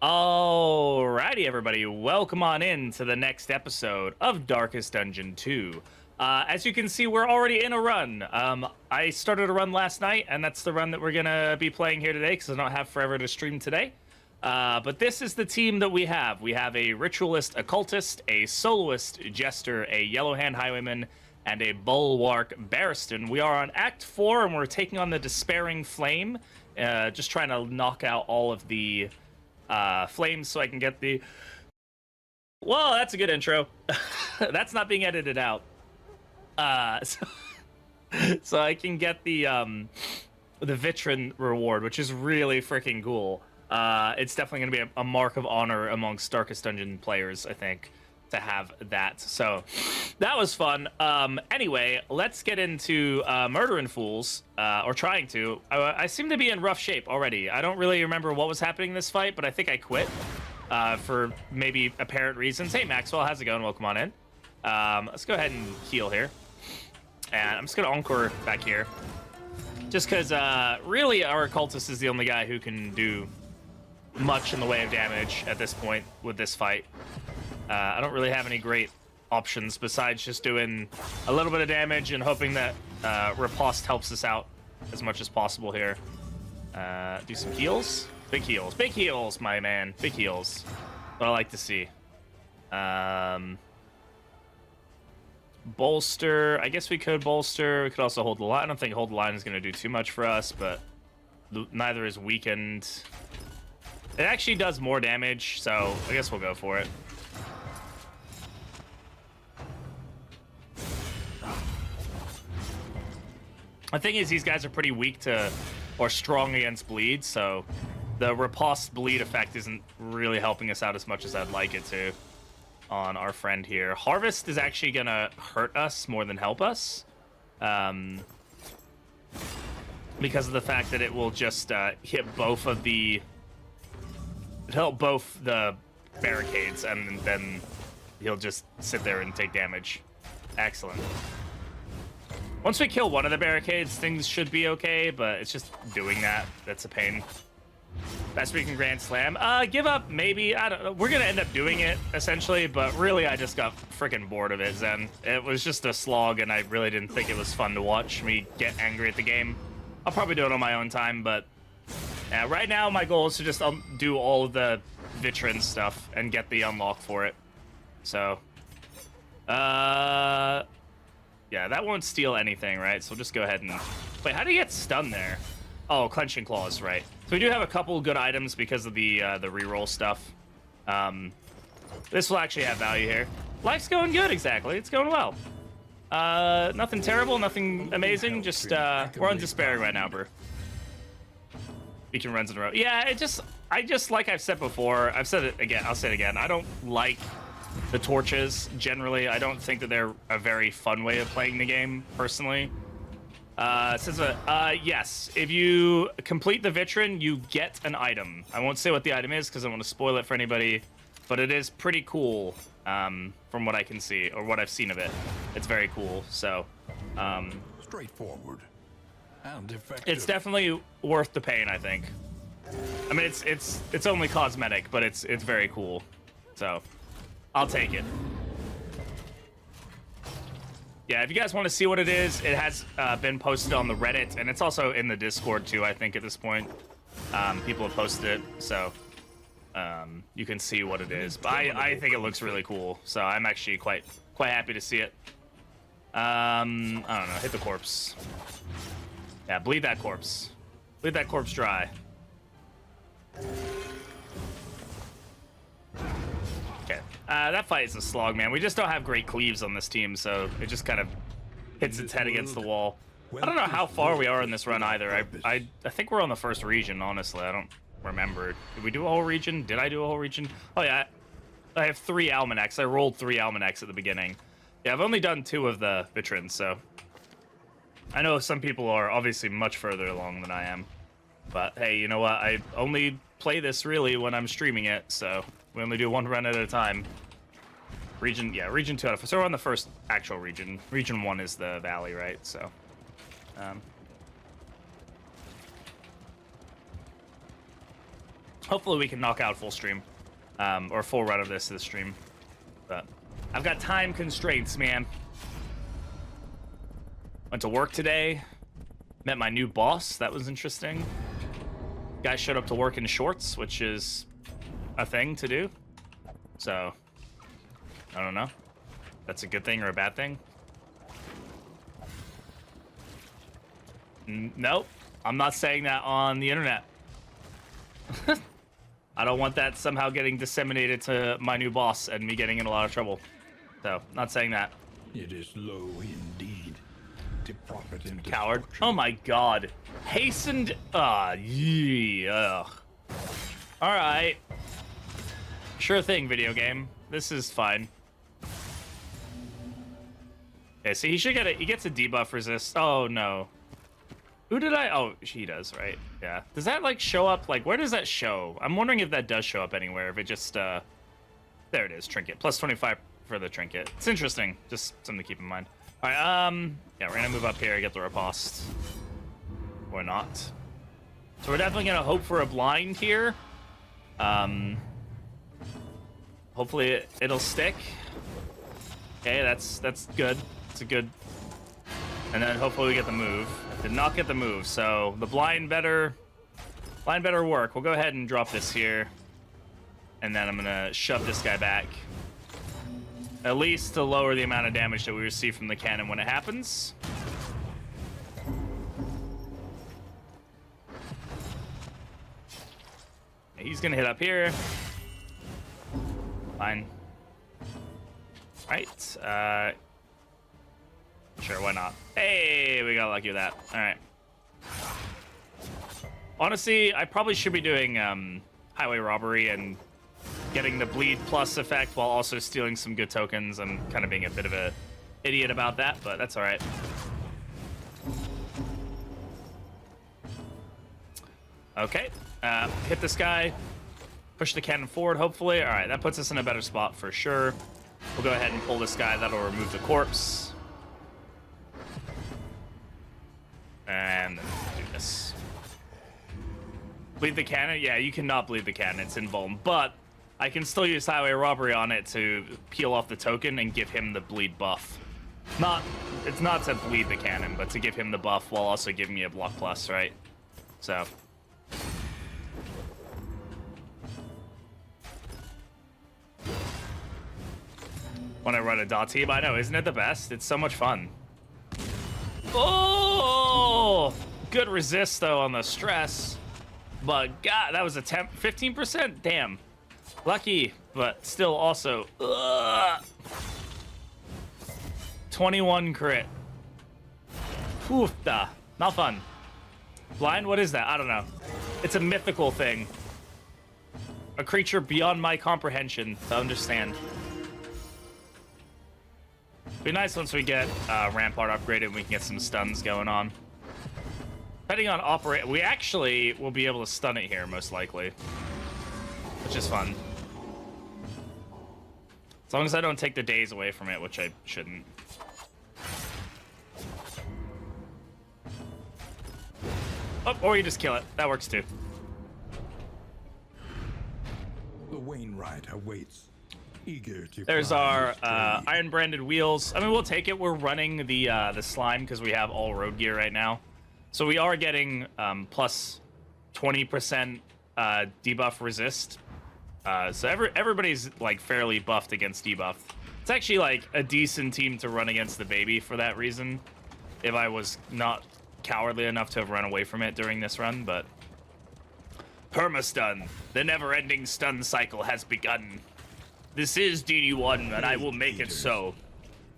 Alrighty, everybody, welcome on in to the next episode of Darkest Dungeon 2. As you can see, we're already in a run. I started a run last night, and that's the run that we're gonna be playing here today, because I don't have forever to stream today. But this is the team that we have. We have a Ritualist Occultist, a Soloist Jester, a Yellowhand Highwayman, and a Bulwark Barristan. We are on Act 4, and we're taking on the Despairing Flame, just trying to knock out all of the flames so I can get the... Well, that's a good intro. That's not being edited out. So I can get the Vitrine reward, which is really freaking cool. It's definitely going to be a mark of honor amongst Darkest Dungeon players, I think, to have that. So that was fun. Anyway, let's get into Murdering Fools, or trying to. I seem to be in rough shape already. I don't really remember what was happening in this fight, but I think I quit for maybe apparent reasons. Hey, Maxwell, how's it going? Welcome on in. Let's go ahead and heal here. And I'm just going to Encore back here. Just because, really, our Occultist is the only guy who can do much in the way of damage at this point with this fight. I don't really have any great options besides just doing a little bit of damage and hoping that Riposte helps us out as much as possible here. Do some heals. Big heals. Big heals, my man. Big heals. What I like to see. Bolster. I guess we could bolster. We could also hold the line. I don't think hold the line is going to do too much for us, but neither is weakened. It actually does more damage, so I guess we'll go for it. The thing is, these guys are pretty weak to, or strong against bleed, so the Riposte bleed effect isn't really helping us out as much as I'd like it to on our friend here. Harvest is actually gonna hurt us more than help us, because of the fact that it will just hit both of the, help both the barricades, and then he'll just sit there and take damage. Excellent. Once we kill one of the barricades, things should be okay, but it's just doing that that's a pain. Best we can Grand Slam. Give up, maybe. I don't know. We're gonna end up doing it, essentially, but really I just got freaking bored of it, Zen. It was just a slog, and I really didn't think it was fun to watch me get angry at the game. I'll probably do it on my own time, but right now my goal is to just do all of the Vitrine stuff and get the unlock for it. So, yeah, that won't steal anything, right? So we'll just go ahead and... Wait, how do you get stunned there? Oh, Clenching Claws, right. So we do have a couple good items because of the reroll stuff. This will actually have value here. Life's going good, exactly. It's going well. Nothing terrible, nothing amazing. Just, we're on Despairing right now, bro. Beacon runs in a row. Yeah, I just, like I've said before, I've said it again, I'll say it again. I don't like the torches, generally. I don't think that they're a very fun way of playing the game, personally. It says, yes, if you complete the Vitrine, you get an item. I won't say what the item is because I want to spoil it for anybody, but it is pretty cool, from what I can see, or what I've seen of it. It's very cool, so, straightforward and effective. It's definitely worth the pain, I think. I mean, it's only cosmetic, but it's very cool, so I'll take it. Yeah, if you guys want to see what it is, it has been posted on the Reddit, and it's also in the Discord too, I think, at this point. People have posted it, so you can see what it is. But I think it looks really cool, so I'm actually quite happy to see it. I don't know, hit the corpse. Yeah, bleed that corpse. Bleed that corpse dry. Okay. That fight is a slog, man. We just don't have great cleaves on this team, so it just kind of hits its head against the wall. I don't know how far we are in this run either. I think we're on the first region, honestly. I don't remember. Did we do a whole region? Did I do a whole region? Oh, yeah. I have 3 Almanacs. I rolled 3 Almanacs at the beginning. Yeah, I've only done 2 of the Vitrines, so... I know some people are obviously much further along than I am. But, hey, you know what? I only play this, really, when I'm streaming it, so... We only do 1 run at a time. Region 2 out of 4. So we're on the first actual region. Region 1 is the valley, right? So, Hopefully we can knock out full stream, or full run of this stream. But I've got time constraints, man. Went to work today. Met my new boss. That was interesting. Guy showed up to work in shorts, which is a thing to do. So, I don't know. That's a good thing or a bad thing. Nope. I'm not saying that on the internet. I don't want that somehow getting disseminated to my new boss and me getting in a lot of trouble. So, not saying that. It is low indeed. To profit into Coward. Oh my god. Hastened. Yeah. Alright. Sure thing, video game. This is fine. Okay, so he should get he gets a debuff resist. Oh no. Who did I? Oh, she does, right? Yeah. Does that like show up? Like, where does that show? I'm wondering if that does show up anywhere. If it just, there it is, trinket. Plus 25 for the trinket. It's interesting. Just something to keep in mind. All right, yeah, we're gonna move up here, get the riposte. Or not. So we're definitely gonna hope for a blind here. Hopefully it'll stick. Okay, that's good. It's a good. And then hopefully we get the move. Did not get the move, so the blind better work. We'll go ahead and drop this here. And then I'm gonna shove this guy back. At least to lower the amount of damage that we receive from the cannon when it happens. He's gonna hit up here. Fine. Right. Sure, why not? Hey, we got lucky with that. All right. Honestly, I probably should be doing highway robbery and getting the bleed plus effect while also stealing some good tokens. I'm kind of being a bit of a idiot about that, but that's all right. Okay. Hit this guy. Push the cannon forward, hopefully. All right, that puts us in a better spot for sure. We'll go ahead and pull this guy. That'll remove the corpse. And then do this. Bleed the cannon? Yeah, you cannot bleed the cannon. It's invuln. But I can still use highway robbery on it to peel off the token and give him the bleed buff. It's not to bleed the cannon, but to give him the buff while also giving me a block plus, right? So. When I run a dot team, I know, isn't it the best? It's so much fun. Oh, good resist though on the stress, but God, that was a 15%. Damn, lucky, but still also 21 crit. Oofta, not fun. Blind, what is that? I don't know. It's a mythical thing, a creature beyond my comprehension to understand. Be nice once we get Rampart upgraded and we can get some stuns going on. Depending on operate, we actually will be able to stun it here most likely, which is fun. As long as I don't take the days away from it, which I shouldn't. Oh, or you just kill it. That works too. The Wainwright awaits. There's our iron branded wheels. I mean, we'll take it. We're running the slime because we have all road gear right now, so we are getting plus 20% debuff resist. So everybody's like fairly buffed against debuff. It's actually like a decent team to run against the baby for that reason. If I was not cowardly enough to have run away from it during this run, but perma-stun. The never-ending stun cycle has begun. This is DD1, and I will make it so.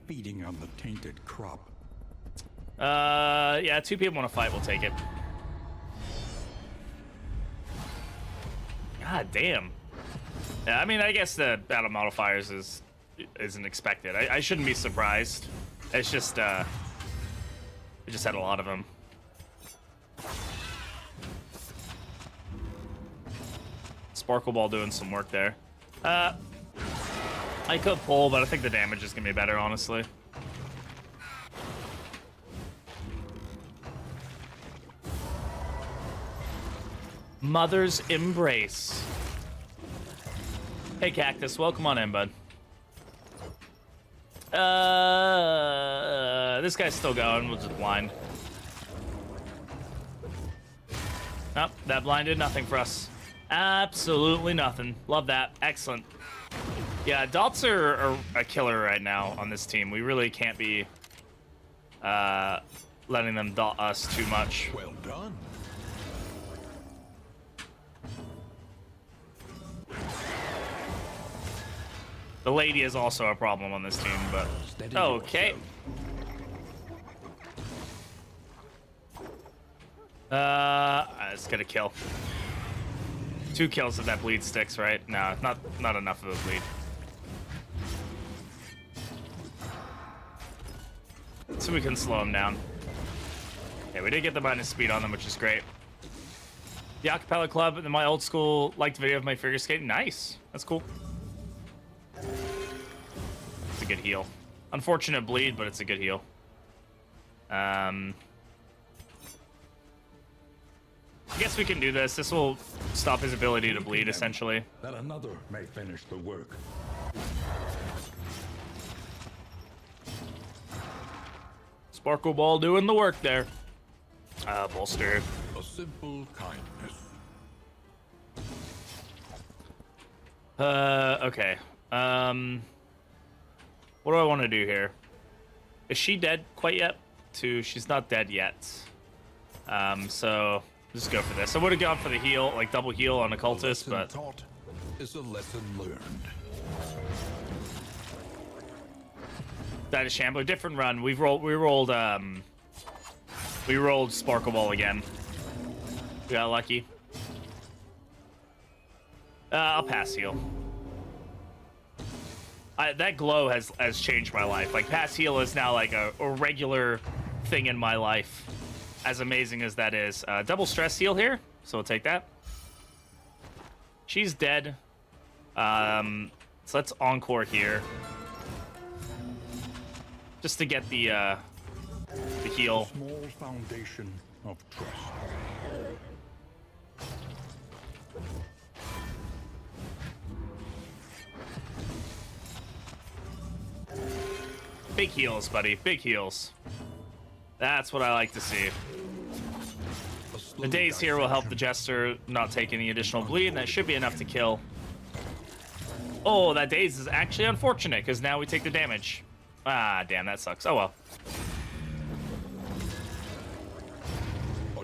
Feeding on the tainted crop. Yeah, 2 people want to fight, we'll take it. God damn. Yeah, I mean, I guess the battle modifiers isn't expected. I shouldn't be surprised. It's just, we just had a lot of them. Sparkle Ball doing some work there. I could pull, but I think the damage is going to be better, honestly. Mother's embrace. Hey, Cactus, welcome on in, bud. This guy's still going. We'll just blind. Nope, that blind did nothing for us. Absolutely nothing. Love that. Excellent. Yeah, dots are a killer right now on this team. We really can't be letting them dot us too much. Well done. The lady is also a problem on this team, but Steady okay. Let's get a kill. 2 kills if that bleed sticks, right? No, not enough of a bleed. So we can slow him down. Okay, we did get the minus speed on them, which is great. The Acapella Club and my old school liked video of my figure skating. Nice. That's cool. It's a good heal. Unfortunate bleed, but it's a good heal. I guess we can do this. This will stop his ability to bleed, essentially. That another may finish the work. Sparkle Ball doing the work there. Bolster. A simple kindness. Okay. What do I want to do here? Is she dead quite yet? She's not dead yet. So just go for this. I would have gone for the heal, like double heal on Occultist, but Taught is a lesson learned. that is Shambler. Different run. We rolled Sparkle Ball again. We got lucky. I'll pass heal. That glow has changed my life. Like, pass heal is now like a regular thing in my life. As amazing as that is. Double stress heal here, so we'll take that. She's dead. So let's encore here. Just to get the heal. Small foundation of trust. Big heals, buddy. Big heals. That's what I like to see. The daze here will help the Jester not take any additional bleed, and that should be enough to kill. Oh, that daze is actually unfortunate, because now we take the damage. Ah, damn, that sucks. Oh, well.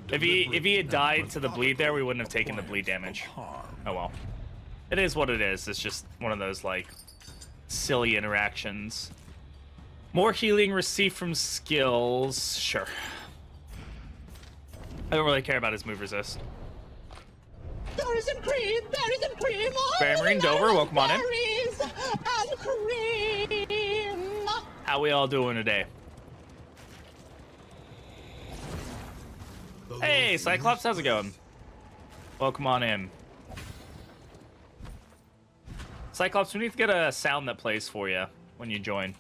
If he had died to the bleed there, we wouldn't have taken the bleed damage. Oh, well. It is what it is. It's just one of those, like, silly interactions. More healing received from skills. Sure. I don't really care about his move resist. Berries and cream, berries and cream. Barry Marine Dover, welcome on in. Berries and cream. How we all doing today? Hey, Cyclops, how's it going? Welcome on in. Cyclops, we need to get a sound that plays for you when you join.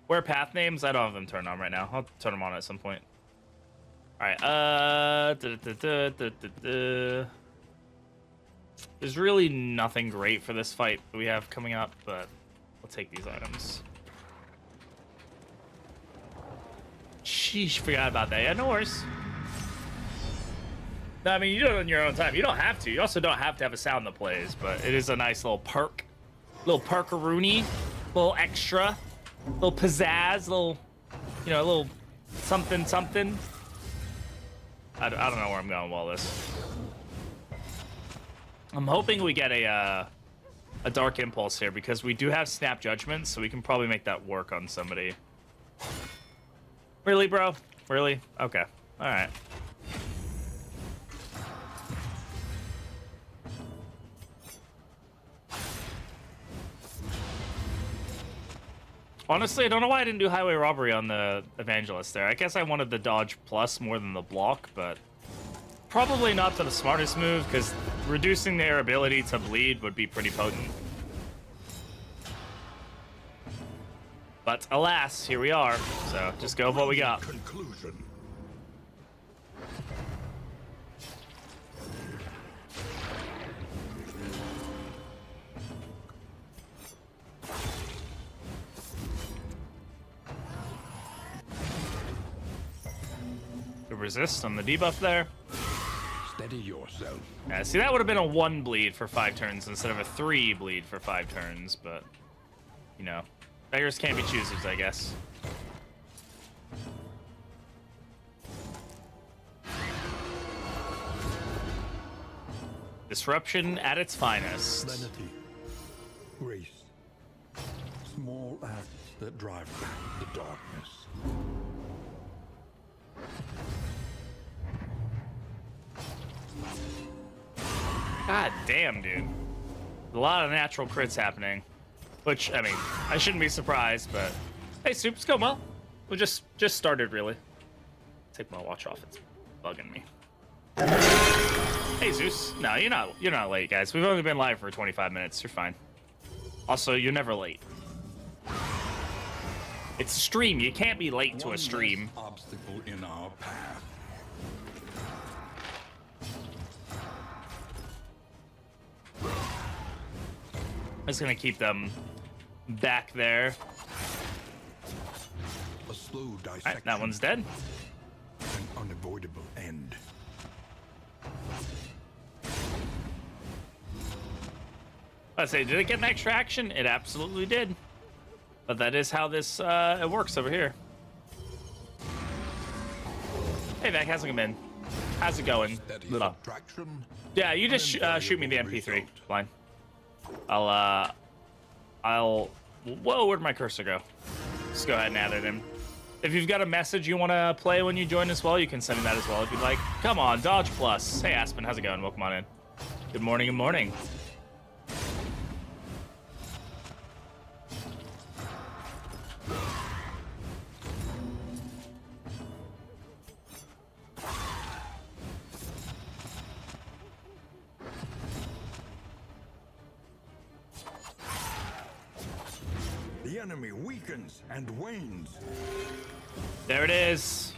Where path names? I don't have them turned on right now. I'll turn them on at some point. Alright, there's really nothing great for this fight that we have coming up, but we'll take these items. Sheesh, forgot about that. Yeah, no worries. No, I mean, you do it on your own time. You don't have to. You also don't have to have a sound that plays, but it is a nice little perk. Little perk-a-rooney. Little extra. Little pizzazz. Little, you know, a little something something. I don't know where I'm going with all this. I'm hoping we get a Dark Impulse here, because we do have Snap Judgment, so we can probably make that work on somebody. Really, bro? Really? Okay. Alright. Honestly, I don't know why I didn't do Highway Robbery on the Evangelist there. I guess I wanted the dodge plus more than the block, but probably not the smartest move, because reducing their ability to bleed would be pretty potent. But alas, here we are. So just go with what we got. Conclusion. resist on the debuff there. Steady yourself. Yeah, see, that would have been a 1 bleed for 5 turns instead of a 3 bleed for 5 turns, but, you know, beggars can't be choosers, I guess. Disruption at its finest. Lenity. Grace. Small acts that drive back the darkness. God damn, dude. A lot of natural crits happening. Which, I mean, I shouldn't be surprised, but... Hey, Soup, it's going well. We just started, really. Take my watch off. It's bugging me. Hey, Zeus. No, you're not late, guys. We've only been live for 25 minutes. You're fine. Also, you're never late. It's a stream. You can't be late to a stream. One less obstacle in our path. I'm just gonna keep them back there. A slow dissection. Alright, that one's dead. An unavoidable end. I say, did it get an extra action? It absolutely did. But that is how this it works over here. Hey, Vac, how's it going? How's it going? Steady Little. subtraction. Yeah, you just shoot me the MP3. Fine. I'll. Whoa, where'd my cursor go? Just go ahead and add it in. If you've got a message you want to play when you join as well, you can send me that as well if you'd like. Come on, Dodge Plus. Hey, Aspen, how's it going? Welcome on in. Good morning, good morning. The enemy weakens and wanes. There it is.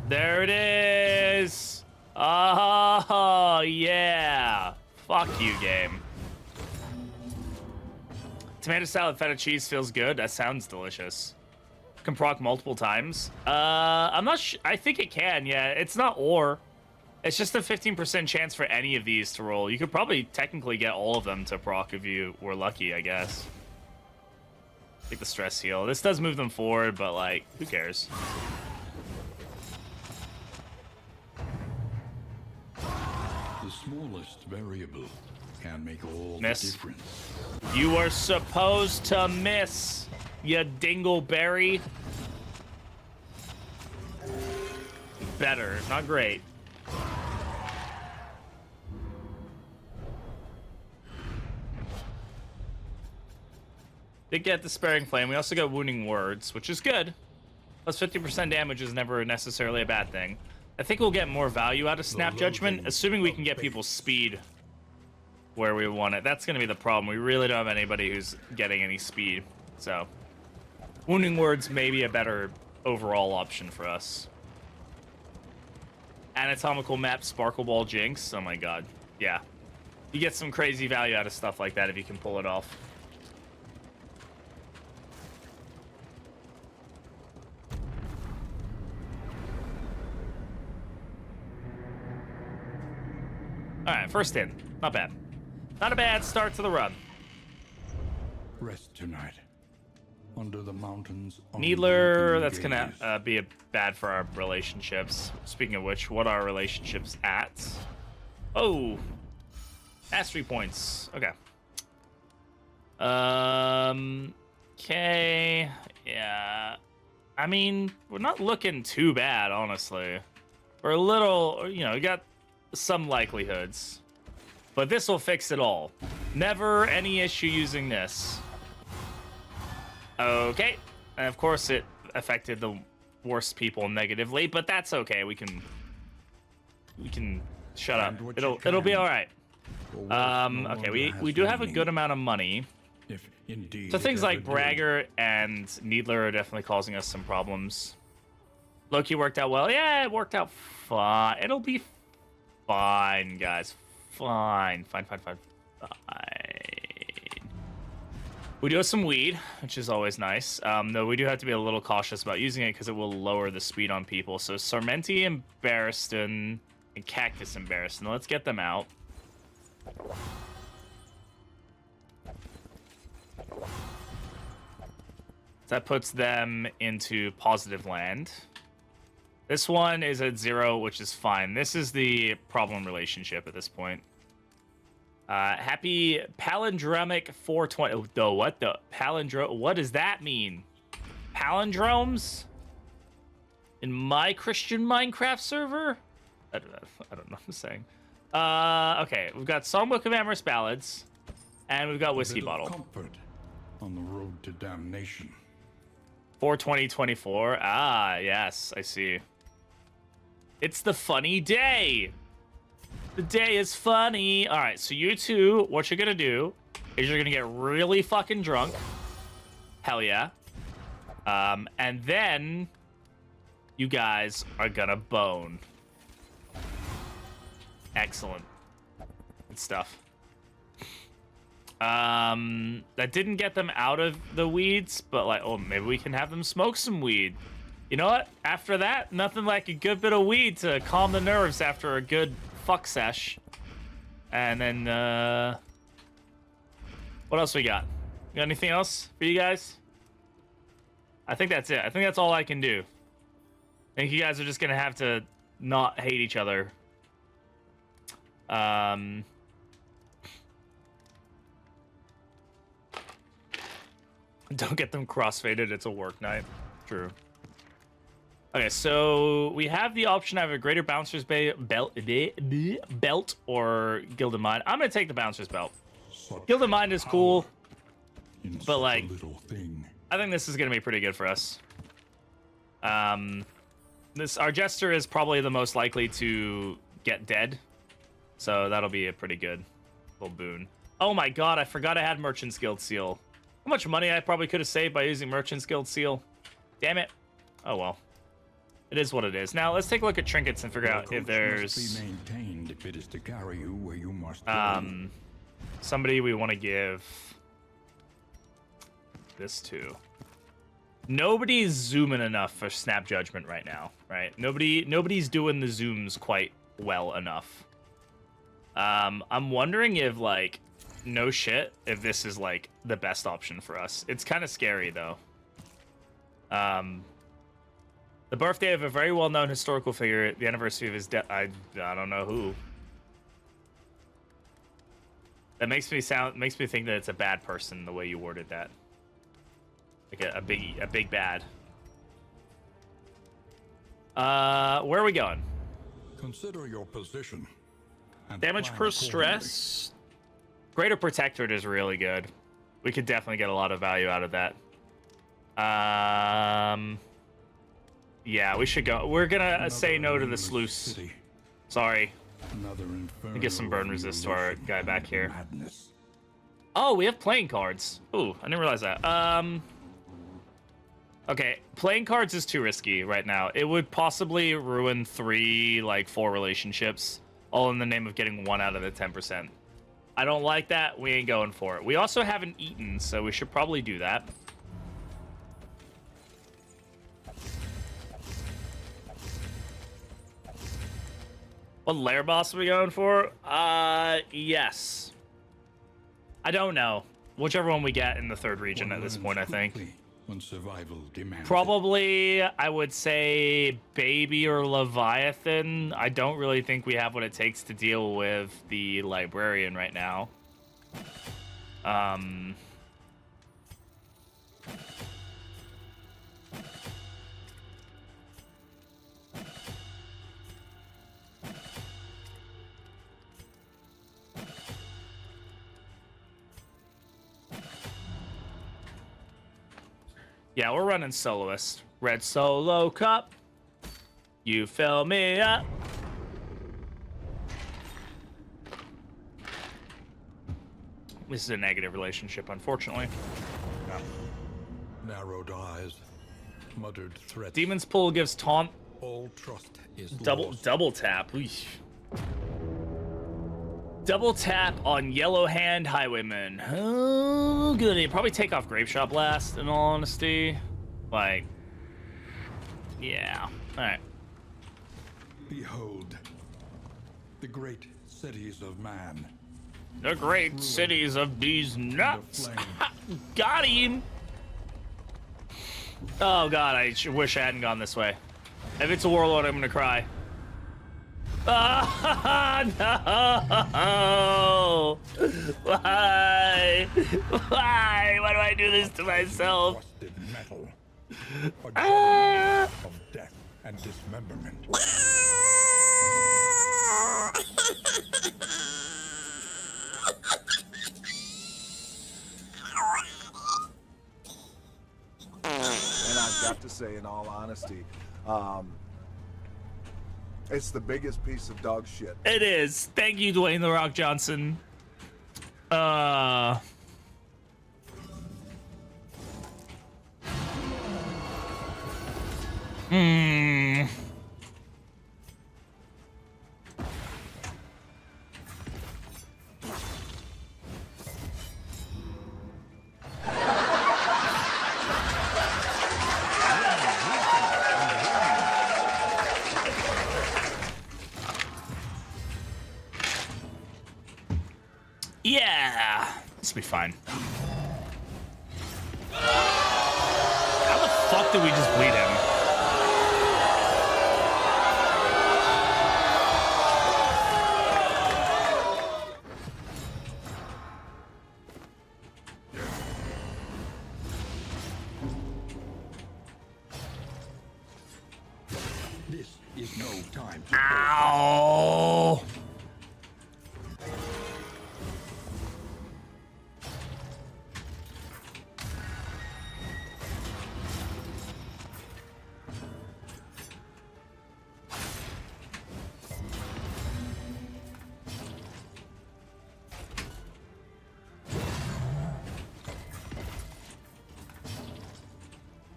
There it is. Oh, yeah. Fuck you, game. Tomato salad feta cheese feels good. That sounds delicious. Can proc multiple times. I'm not I think it can, yeah. It's not or. It's just a 15% chance for any of these to roll. You could probably technically get all of them to proc if you were lucky, I guess. Take the stress heal. This does move them forward, but, like, who cares? The smallest variable can make all Miss. the difference. You are supposed to miss, you dingleberry. Better, not great. Did get the Sparing Flame. We also got Wounding Words, which is good. Plus 50% damage is never necessarily a bad thing. I think we'll get more value out of Snap Judgment, assuming we can get people's speed where we want it. That's going to be the problem. We really don't have anybody who's getting any speed. So, Wounding Words may be a better overall option for us. Anatomical Map, Sparkle Ball, Jinx. Oh my god. Yeah. You get some crazy value out of stuff like that if you can pull it off. Alright, first in. Not bad. Not a bad start to the run. Rest tonight. Under the mountains. Needler, that's gonna be bad for our relationships. Speaking of which, what are our relationships at? Oh! Mastery points. Okay. Okay. Yeah. I mean, we're not looking too bad, honestly. We're a little, you know, we got some likelihoods. But this will fix it all. Never any issue using this. Okay. And of course it affected the worst people negatively, but that's okay. We can shut up. It'll be all right. Okay, we do have a good amount of money. If indeed So things it like ever did. Bragger and Needler are definitely causing us some problems. Loki worked out well. Yeah, it worked out fine. It'll be fine, guys. Fine. We do have some weed, which is always nice. Though we do have to be a little cautious about using it because it will lower the speed on people. So Sarmenti and Barristan and Cactus and Barristan. Let's get them out. That puts them into positive land. This one is at 0, which is fine. This is the problem relationship at this point. Happy palindromic 420. Oh, the what the palindrome? What does that mean? Palindromes in my Christian Minecraft server? I don't know what I'm saying. Okay, we've got Songbook of Amorous Ballads, and we've got Whiskey Bottle. Comfort on the road to damnation. 42024. Ah, yes, I see. It's the funny day. The day is funny. All right, so you two, what you're gonna do is you're gonna get really fucking drunk. Hell yeah. And then you guys are gonna bone. Excellent. Good stuff. That didn't get them out of the weeds, but like, oh, maybe we can have them smoke some weed. You know what? After that, nothing like a good bit of weed to calm the nerves after a good fuck sesh. And then, what else we got? You got anything else for you guys? I think that's it. I think that's all I can do. I think you guys are just gonna have to not hate each other. Don't get them crossfaded. It's a work night. True. Okay, so we have the option of a greater bouncer's belt or Gilded Mind. I'm gonna take the bouncer's belt. Gilded Mind is cool, but like, I think this is gonna be pretty good for us. Our Jester is probably the most likely to get dead, so that'll be a pretty good little boon. Oh my god, I forgot I had Merchant's Guild Seal. How much money I probably could have saved by using Merchant's Guild Seal. Damn it. Oh well. It is what it is. Now let's take a look at trinkets and figure out if there's must be maintained if it is to carry you where you must somebody we want to give this to. Nobody's zooming enough for Snap Judgment right now, right? Nobody's doing the zooms quite well enough. I'm wondering if like, no shit, if this is like the best option for us. It's kind of scary though. The birthday of a very well-known historical figure, the anniversary of his death. I don't know who. That makes me think that it's a bad person the way you worded that. Like a big bad. Where are we going? Consider your position. Damage per stress. Greater Protectorate is really good. We could definitely get a lot of value out of that. Yeah, we should go. We're gonna say no to the sluice. Sorry. Get some burn resist to our guy back here. Madness. Oh, we have playing cards. Ooh, I didn't realize that. Okay, playing cards is too risky right now. It would possibly ruin 4 relationships, all in the name of getting 1 out of the 10%. I don't like that. We ain't going for it. We also haven't eaten, so we should probably do that. What lair boss are we going for? Yes. I don't know. Whichever one we get in the 3rd region at this point, I think. When survival demands Probably, I would say Baby or Leviathan. I don't really think we have what it takes to deal with the Librarian right now. Yeah, we're running Soloist. Red Solo Cup. You fill me up. This is a negative relationship, unfortunately. narrowed eyes, muttered threats. Demon's Pull gives taunt. All trust is Double lost. tap. Eesh. Double tap on Yellow Hand Highwayman. Oh, good. He'd probably take off Grape Shot Blast, in all honesty. Like, yeah. All right. Behold, the great cities of man. The great cities of these nuts. Got him. Oh, God. I wish I hadn't gone this way. If it's a warlord, I'm going to cry. Oh, no! Why? Why? Why do I do this to myself? Rusted metal. A journey of death and dismemberment. And I've got to say, in all honesty, it's the biggest piece of dog shit. It is. Thank you, Dwayne The Rock Johnson. Yeah, this will be fine. How the fuck did we just bleed him? This is no time. Ow!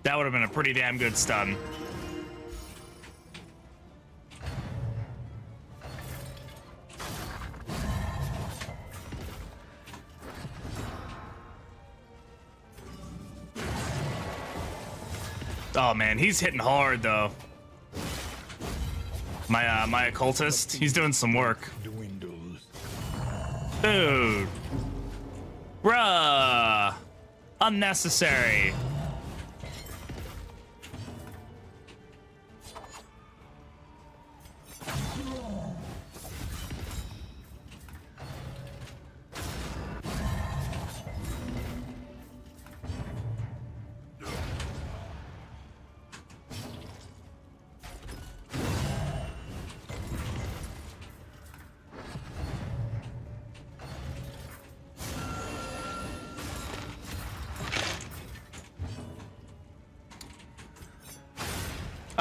That would have been a pretty damn good stun. Oh man, he's hitting hard though. My occultist, he's doing some work. Dwindles. Dude. Bruh. Unnecessary.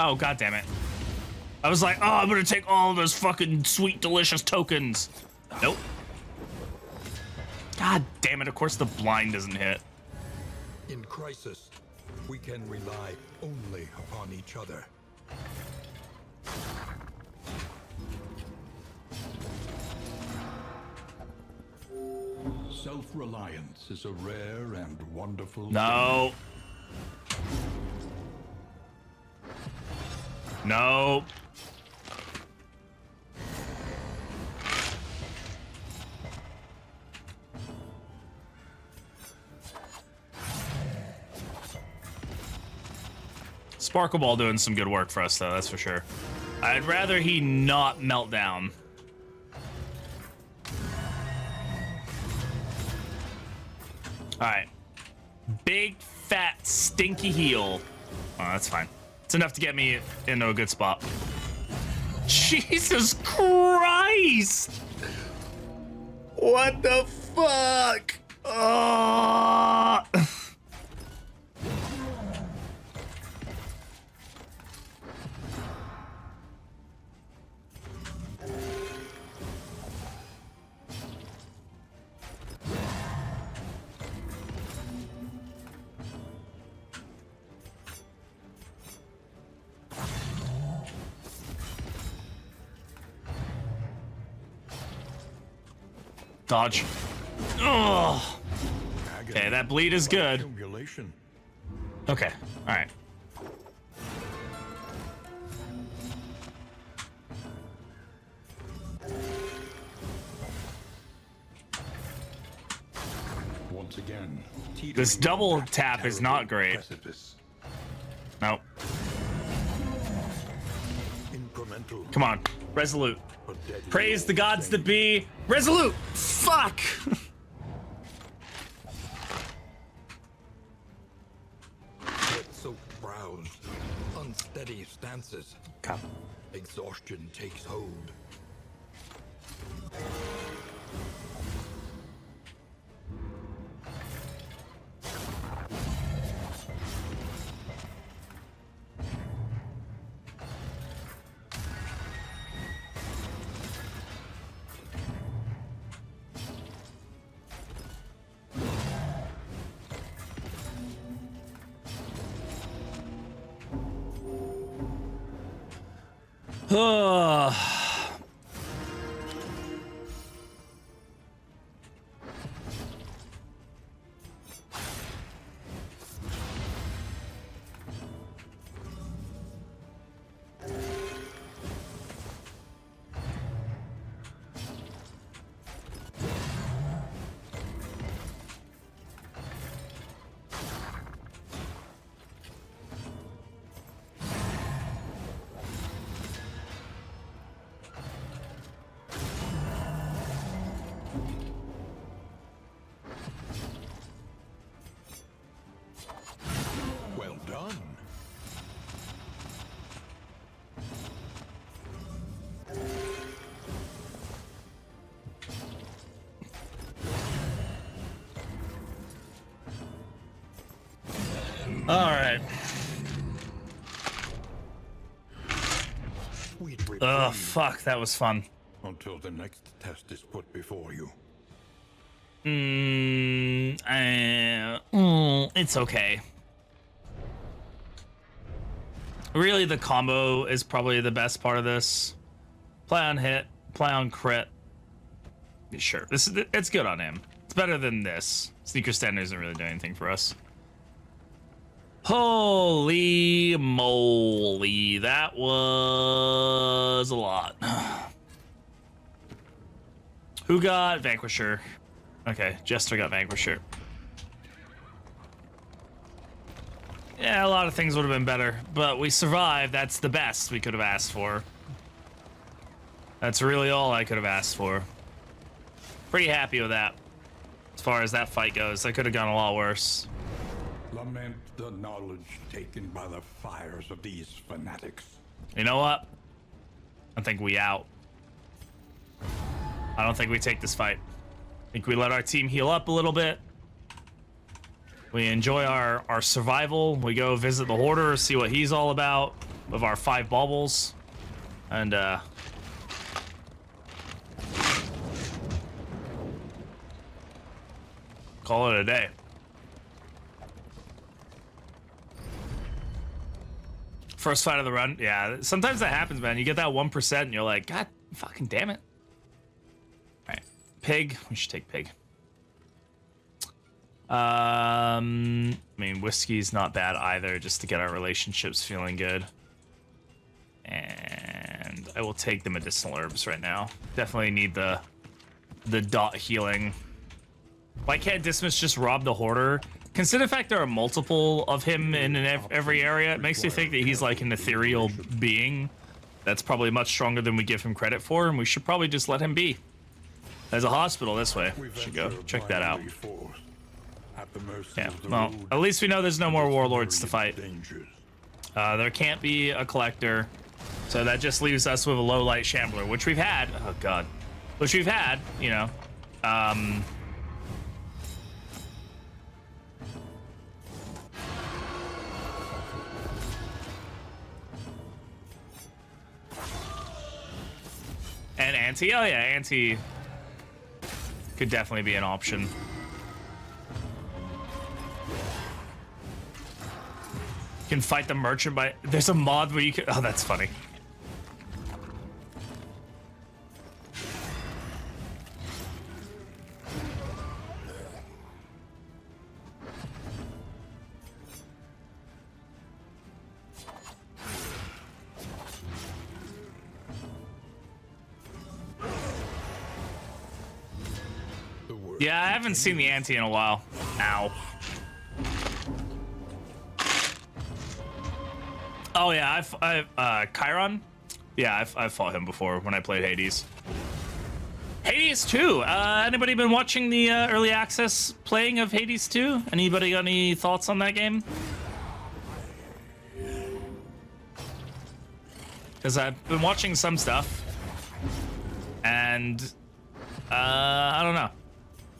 Oh, god damn it. I was like, oh, I'm gonna take all of those fucking sweet, delicious tokens. Nope. God damn it, of course the blind doesn't hit. In crisis, we can rely only upon each other. Self-reliance is a rare and wonderful No. No. Sparkle Ball doing some good work for us, though, that's for sure. I'd rather he not melt down. Alright. Big, fat, stinky heal. Oh, that's fine. It's enough to get me into a good spot. Jesus Christ! What the fuck? Oh. Dodge. Oh. Okay, that bleed is good. Accumulation. Okay, all right. Once again, This teetering double on that tap is terrible not great. precipice. Nope. Incremental, Come on, resolute. but deadly Praise the all gods same. to be resolute. Fuck. Sweat-soaked brows, unsteady stances. Come. Exhaustion takes hold. Well done. All right. Sweet Oh, reprieve fuck, that was fun. until the next test is put before you. It's okay. Really, the combo is probably the best part of this. Play on hit, play on crit. Sure, it's good on him. It's better than this. Sneaker Stand isn't really doing anything for us. Holy moly, that was a lot. Who got Vanquisher? Okay, Jester got Vanquisher. Yeah, a lot of things would have been better, but we survived. That's the best we could have asked for. That's really all I could have asked for. Pretty happy with that. As far as that fight goes, I could have gone a lot worse. Lament the knowledge taken by the fires of these fanatics. You know what? I think we out. I don't think we take this fight. I think we let our team heal up a little bit. We enjoy our survival. We go visit the Hoarder, see what he's all about with our 5 baubles. And, call it a day. First fight of the run. Yeah, sometimes that happens, man. You get that 1% and you're like, God fucking damn it. All right, Pig. We should take Pig. I mean, whiskey's not bad either, just to get our relationships feeling good. And I will take the medicinal herbs right now. Definitely need the dot healing. Why can't Dismas just rob the Hoarder? Consider the fact there are multiple of him in every area. It makes me think that he's like an ethereal being that's probably much stronger than we give him credit for, and we should probably just let him be. There's a hospital this way. We should go check that out. Yeah, well, at least we know there's no more warlords to fight. There can't be a collector, so that just leaves us with a low light shambler, which we've had. Oh god, which we've had, you know. And anti, oh yeah, anti could definitely be an option. You can fight the merchant by, there's a mod where you can, oh, that's funny. The work Yeah, I haven't seen the ante in a while. Ow. Oh yeah, Chiron? Yeah, I've fought him before when I played Hades. Hades 2. Anybody been watching the early access playing of Hades 2? Anybody got any thoughts on that game? Because I've been watching some stuff, and I don't know.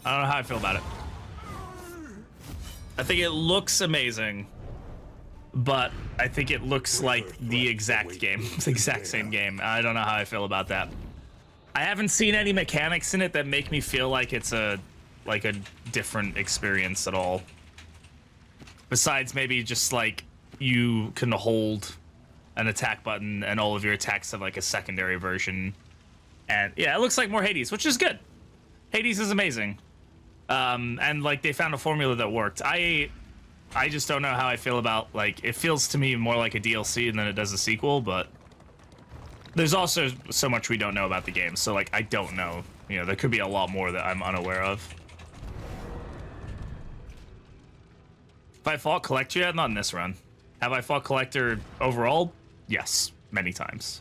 I don't know how I feel about it. I think it looks amazing, but I think it looks like the exact game, the exact same game. I don't know how I feel about that. I haven't seen any mechanics in it that make me feel like it's a different experience at all. Besides maybe just like you can hold an attack button and all of your attacks have like a secondary version. And yeah, it looks like more Hades, which is good. Hades is amazing. And like they found a formula that worked. I just don't know how I feel about, like, it feels to me more like a DLC than it does a sequel, but there's also so much we don't know about the game. So like, I don't know, you know, there could be a lot more that I'm unaware of. Have I fought Collector yet? Not in this run. Have I fought Collector overall? Yes, many times.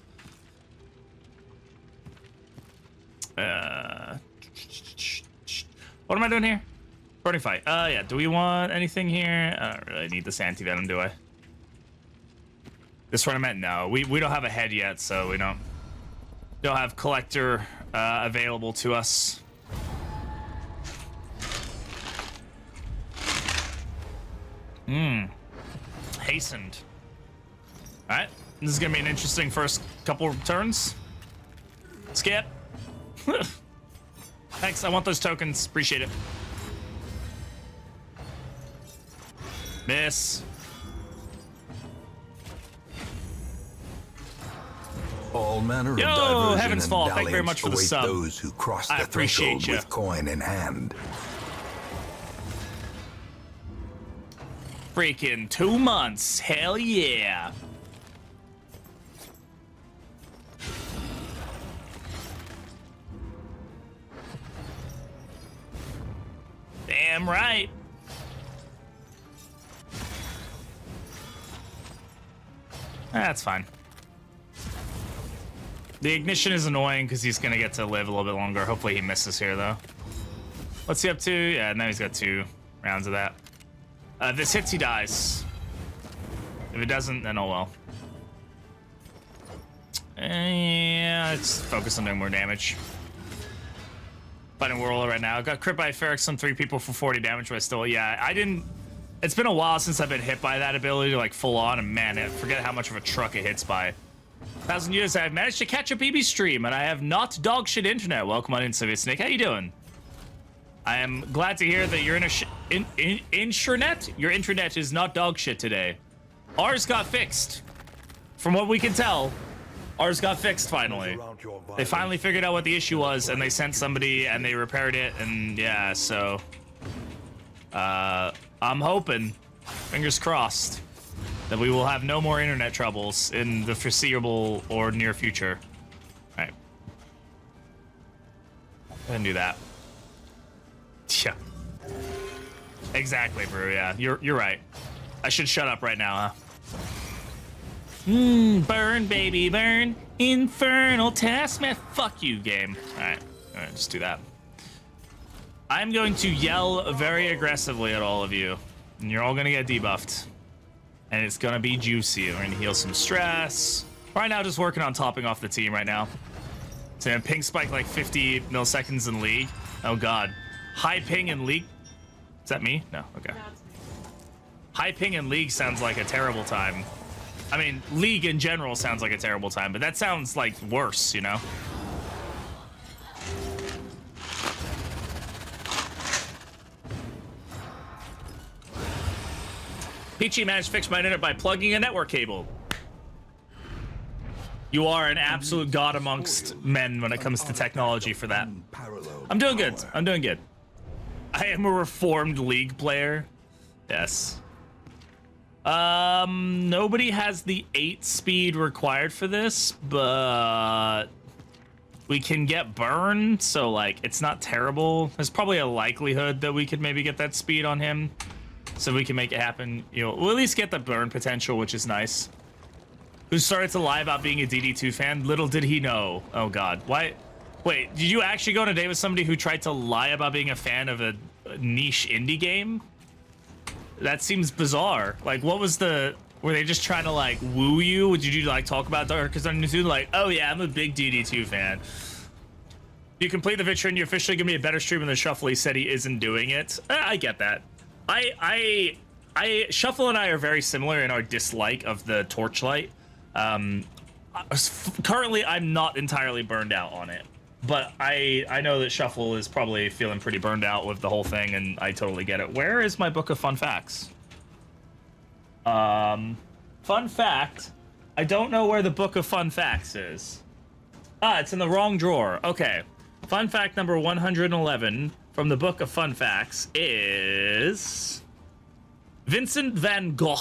What am I doing here? Burning fight. Yeah, do we want anything here? I don't really need this anti-venom, do I? This one I meant no. We don't have a head yet, so we don't have Collector available to us. Hastened. Alright. This is gonna be an interesting first couple turns. Skip. Thanks, I want those tokens. Appreciate it. Miss. All manner of Yo, diversion Heaven's and Fall, thank you very dalliance much for the await sub. those who cross I the appreciate threshold ya. with coin in hand. Freaking 2 months. Hell yeah. Damn right. That's fine. The ignition is annoying because he's gonna get to live a little bit longer. Hopefully he misses here though. What's he up to? Yeah, now he's got 2 rounds of that. If this hits, he dies. If it doesn't, then oh well. Yeah, let's focus on doing more damage. Fighting Whirl right now. Got crit by Ferrex on 3 people for 40 damage, but I still, yeah, I didn't. It's been a while since I've been hit by that ability, like full on, and man, I forget how much of a truck it hits by. 1,000 years, I've managed to catch a BB stream, and I have not dog shit internet. Welcome on in, Soviet Snake. How you doing? I am glad to hear that your intranet, your intranet is not dog shit today. Ours got fixed. From what we can tell, ours got fixed finally. They finally figured out what the issue was, and they sent somebody, and they repaired it, and yeah, so... I'm hoping, fingers crossed, that we will have no more internet troubles in the foreseeable or near future. All right. Go ahead and do that. Yeah. Exactly, Brew, yeah. You're right. I should shut up right now, huh? Burn, baby, burn. Infernal Taskmaster. Fuck you, game. All right, just do that. I'm going to yell very aggressively at all of you, and you're all gonna get debuffed. And it's gonna be juicy. We're gonna heal some stress. Right now, just working on topping off the team right now. So ping spike like 50 milliseconds in League. Oh god. High ping in League. Is that me? No, okay. High ping in League sounds like a terrible time. I mean, League in general sounds like a terrible time, but that sounds like worse, you know? Peachy managed to fix my internet by plugging a network cable. You are an absolute god amongst men when it comes to technology for that. I'm doing good. I'm doing good. I am a reformed League player. Yes. Nobody has the 8 speed required for this, but We can get burn, so like it's not terrible. There's probably a likelihood that we could maybe get that speed on him, so we can make it happen. You know, we'll at least get the burn potential, which is nice. Who started to lie about being a DD2 fan? Little did he know. Oh God, why? Wait, did you actually go on a date with somebody who tried to lie about being a fan of a niche indie game? That seems bizarre. Like, what was the? Were they just trying to like woo you? Did you like talk about Darkest Dungeon 2? Like, oh yeah, I'm a big DD2 fan. You complete the Vitrine, you're officially gonna be a better streamer than Shuffle. He said he isn't doing it. I get that. Shuffle and I are very similar in our dislike of the Torchlight. Currently, I'm not entirely burned out on it, but I know that Shuffle is probably feeling pretty burned out with the whole thing, and I totally get it. Where is my book of fun facts? Fun fact, I don't know where the book of fun facts is. Ah, it's in the wrong drawer. Okay. Fun fact number 111 from the book of fun facts is Vincent van Gogh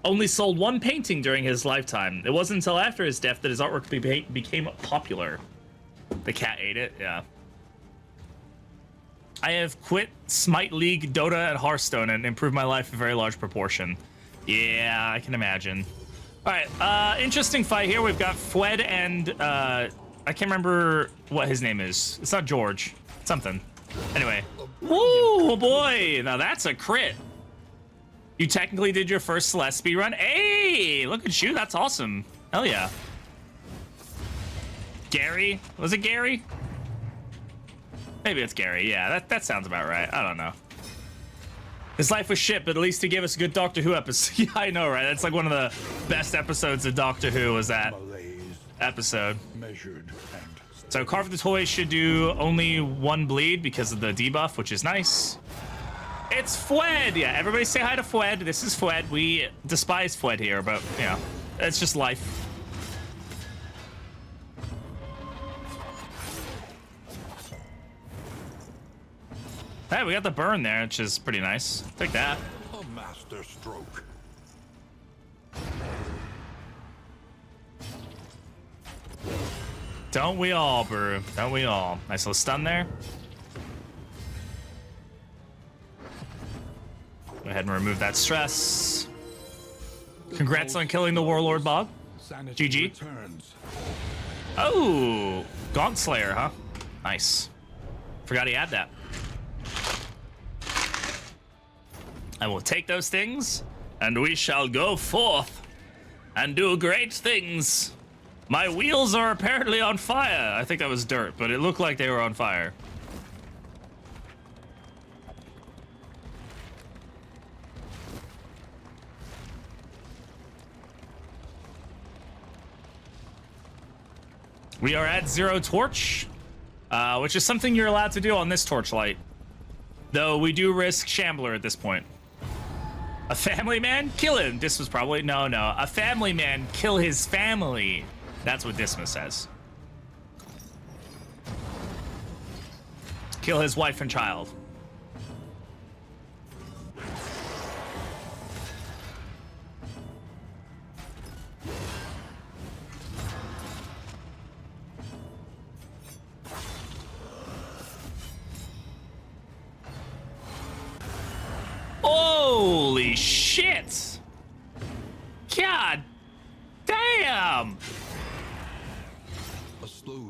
only sold one painting during his lifetime. It wasn't until after his death that his artwork became popular. The cat ate it, yeah. I have quit Smite League, Dota, and Hearthstone and improved my life in a very large proportion. Yeah, I can imagine. All right, interesting fight here. We've got Fwed and I can't remember what his name is. It's not George. Something. Anyway. Woo, boy. Now that's a crit. You technically did your first Celeste speedrun. Hey, look at you. That's awesome. Hell yeah. Gary? Was it Gary? Maybe it's Gary. Yeah, that sounds about right. I don't know. His life was shit, but at least he gave us a good Doctor Who episode. Yeah, I know, right? That's like one of the best episodes of Doctor Who was that episode. Measured and so Carve the Toy should do only one bleed because of the debuff, which is nice. It's Fwed! Yeah, everybody say hi to Fwed. This is Fwed. We despise Fwed here, but, you know, it's just life. Hey, we got the burn there, which is pretty nice. Take that. a master stroke. Don't we all, Brew? Don't we all? Nice little stun there. Go ahead and remove that stress. Congrats on killing the Warlord Bog. GG. Returns. Oh, Gaunt Slayer, huh? Nice. Forgot he had that. I will take those things, and we shall go forth and do great things. My wheels are apparently on fire. I think that was dirt, but it looked like they were on fire. We are at 0 torch, which is something you're allowed to do on this torchlight. Though we do risk Shambler at this point. A family man? Kill him. This was probably... No. A family man, kill his family. That's what Dismas says. Kill his wife and child. Holy shit! God damn!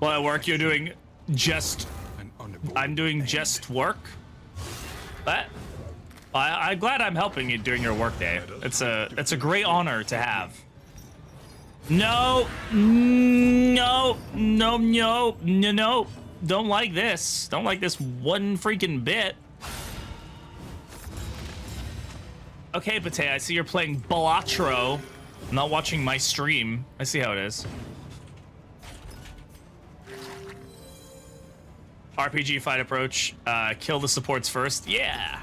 Well, at work you're doing just... I'm doing just work? But I'm glad I'm helping you during your work day. It's a great honor to have. No. Don't like this. Don't like this one freaking bit. Okay, Pate, I see you're playing Balatro. I'm not watching my stream. I see how it is. RPG fight approach. Kill the supports first. Yeah.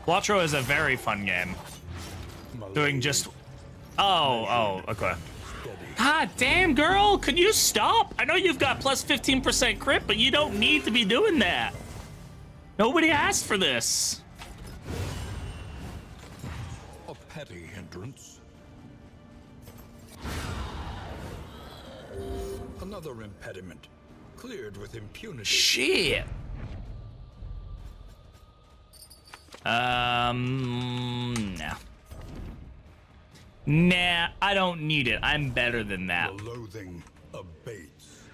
Balatro is a very fun game. Doing just... Oh, okay. God damn, girl, could you stop? I know you've got plus 15% crit, but you don't need to be doing that. Nobody asked for this. A petty hindrance. Another impediment, cleared with impunity. Shit. Nah. Nah, I don't need it. I'm better than that. The loathing abates.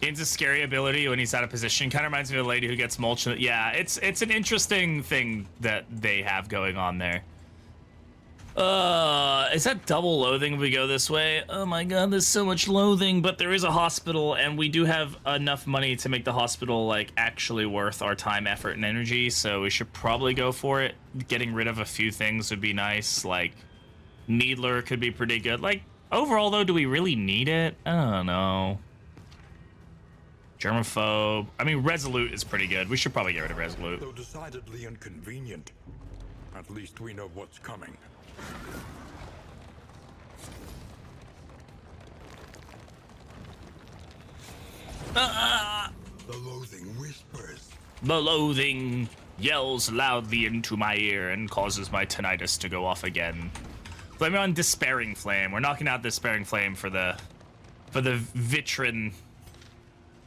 Gains a scary ability when he's out of position. Kind of reminds me of a lady who gets mulched. Yeah, it's an interesting thing that they have going on there. Is that double loathing if we go this way? Oh my god, there's so much loathing, but there is a hospital, and we do have enough money to make the hospital, like, actually worth our time, effort, and energy, so we should probably go for it. Getting rid of a few things would be nice, like, Needler could be pretty good. Like, overall, though, do we really need it? I don't know. Germaphobe. I mean, Resolute is pretty good. We should probably get rid of Resolute. Though decidedly inconvenient, at least we know what's coming. The loathing whispers. The loathing yells loudly into my ear and causes my tinnitus to go off again. Blame it on Despairing Flame. We're knocking out Despairing Flame for the Vitrine.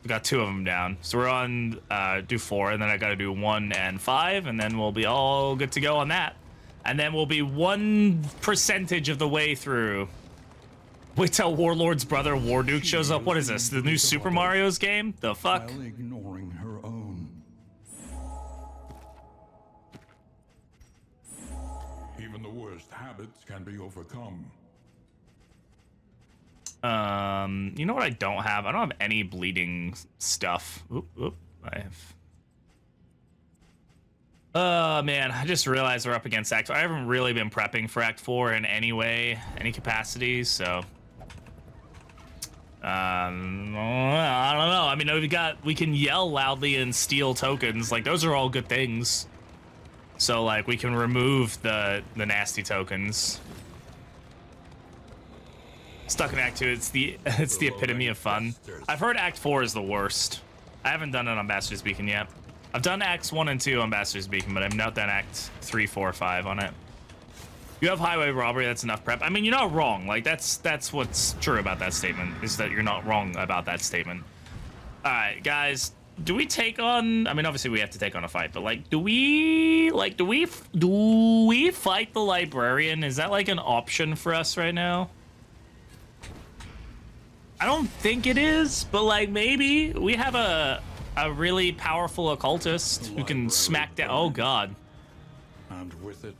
We got 2 of them down. So we're on do 4, and then I gotta do 1 and 5, and then we'll be all good to go on that. And then we'll be 1% of the way through. Wait till Warlord's brother Warduke shows up. What is this? The new Super Mario's game? The fuck? While ignoring her own. Even the worst habits can be overcome. You know what I don't have? I don't have any bleeding stuff. Oop, I have. Man, I just realized we're up against Act 4. I haven't really been prepping for Act 4 in any way, any capacity, so. I don't know. I mean, we can yell loudly and steal tokens. Like, those are all good things. So, like, we can remove the nasty tokens. Stuck in Act 2, it's the epitome of fun. I've heard Act 4 is the worst. I haven't done it on Bastard's Beacon yet. I've done Acts 1 and 2 on Bastard's Beacon, but I've not done Act 3, 4, 5 on it. You have highway robbery, that's enough prep. I mean, you're not wrong. Like, that's what's true about that statement, is that you're not wrong about that statement. All right, guys, do we take on... I mean, obviously we have to take on a fight, but, like, do we fight the librarian? Is that, like, an option for us right now? I don't think it is, but, like, maybe. We have a really powerful occultist who can smack down... Oh, God. And with it,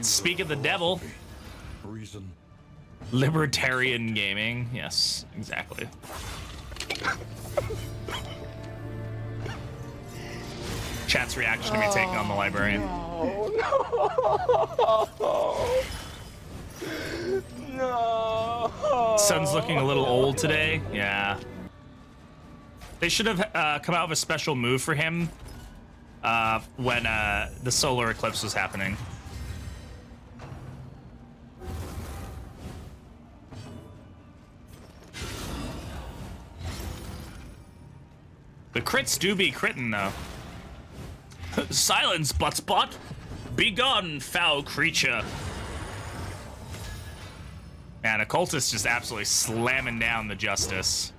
Speak of the devil. Reason. Libertarian gaming. Yes, exactly. Chat's reaction to me taking on the librarian. No. Sun's looking a little old today. Yeah. They should have come out with a special move for him when the solar eclipse was happening. The crits do be critting, though. Silence, Buttspot! Be gone, foul creature! Man, Occultist just absolutely slamming down the Justice.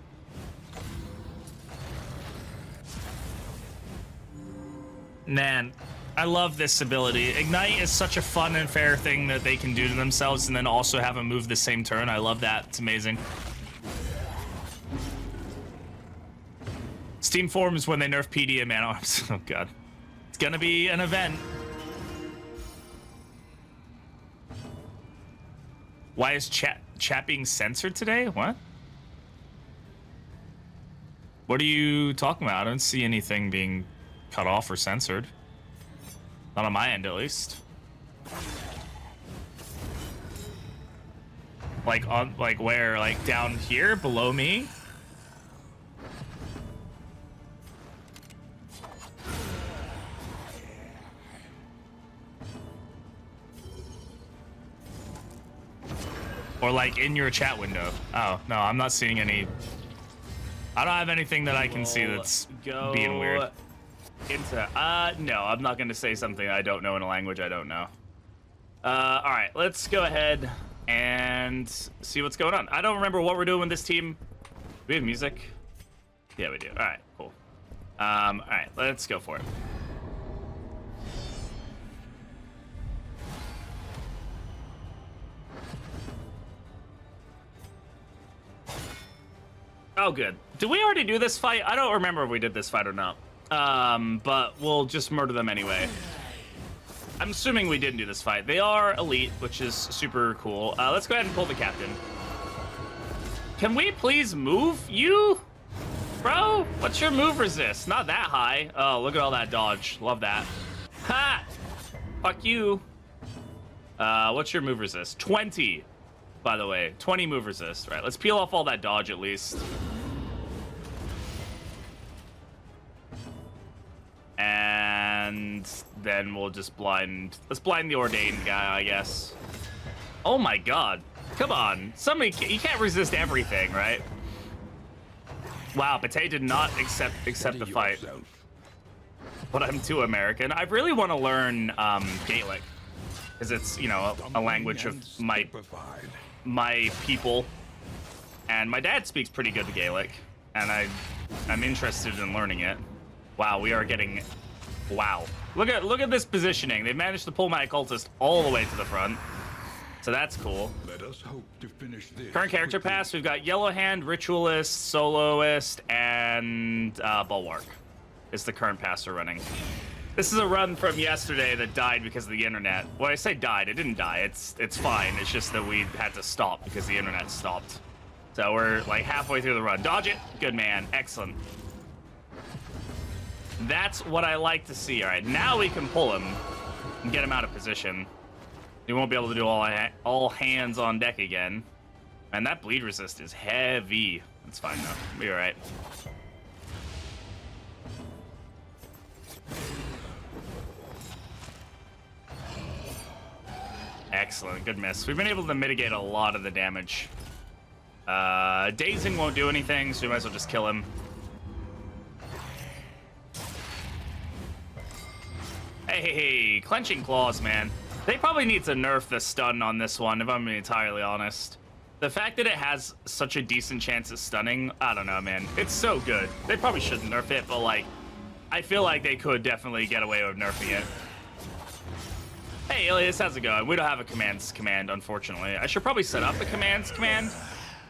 Man, I love this ability. Ignite is such a fun and fair thing that they can do to themselves and then also have them move the same turn. I love that. It's amazing. Steam forms when they nerf PD and man arms. Oh, God. It's gonna be an event. Why is chat being censored today? What? What are you talking about? I don't see anything being cut off or censored. Not on my end, at least. Like where? Like down here below me? Or like in your chat window. Oh, no, I'm not seeing any. I don't have anything that I can see that's being weird. No, I'm not going to say something I don't know in a language I don't know. All right, let's go ahead and see what's going on. I don't remember what we're doing with this team. Do we have music? Yeah, we do. All right, cool. All right, let's go for it. Oh, good. Did we already do this fight? I don't remember if we did this fight or not. But we'll just murder them anyway. I'm assuming we didn't do this fight. They are elite, which is super cool. Let's go ahead and pull the captain. Can we please move you? Bro, what's your move resist? Not that high. Oh, look at all that dodge. Love that. Ha! Fuck you. What's your move resist? 20, by the way. 20 move resist. Right, let's peel off all that dodge at least. And then we'll just blind. Let's blind the ordained guy, I guess. Oh my god. Come on. Somebody, you can't resist everything, right? Wow, Bate did not accept the fight. But I'm too American. I really want to learn Gaelic. Because it's, you know, a language of my people. And my dad speaks pretty good Gaelic. And I'm interested in learning it. Wow, we are getting... Wow. Look at this positioning. They managed to pull my Occultist all the way to the front. So that's cool. Let us hope to finish this. Current character pass, we've got Yellow Hand, Ritualist, Soloist, and Bulwark. Is the current pass we're running. This is a run from yesterday that died because of the internet. Well, I say died, it didn't die. It's fine. It's just that we had to stop because the internet stopped. So we're like halfway through the run. Dodge it. Good man. Excellent. That's what I like to see. All right, now we can pull him and get him out of position. We won't be able to do all hands on deck again. And that bleed resist is heavy. That's fine though. We'll be all right. Excellent, good miss. We've been able to mitigate a lot of the damage. Dazing won't do anything, so we might as well just kill him. Hey, clenching claws, man. They probably need to nerf the stun on this one, if I'm being entirely honest. The fact that it has such a decent chance of stunning, I don't know, man. It's so good. They probably shouldn't nerf it, but like, I feel like they could definitely get away with nerfing it. Hey, Ilias, how's it going? We don't have a commands command, unfortunately. I should probably set up a commands command,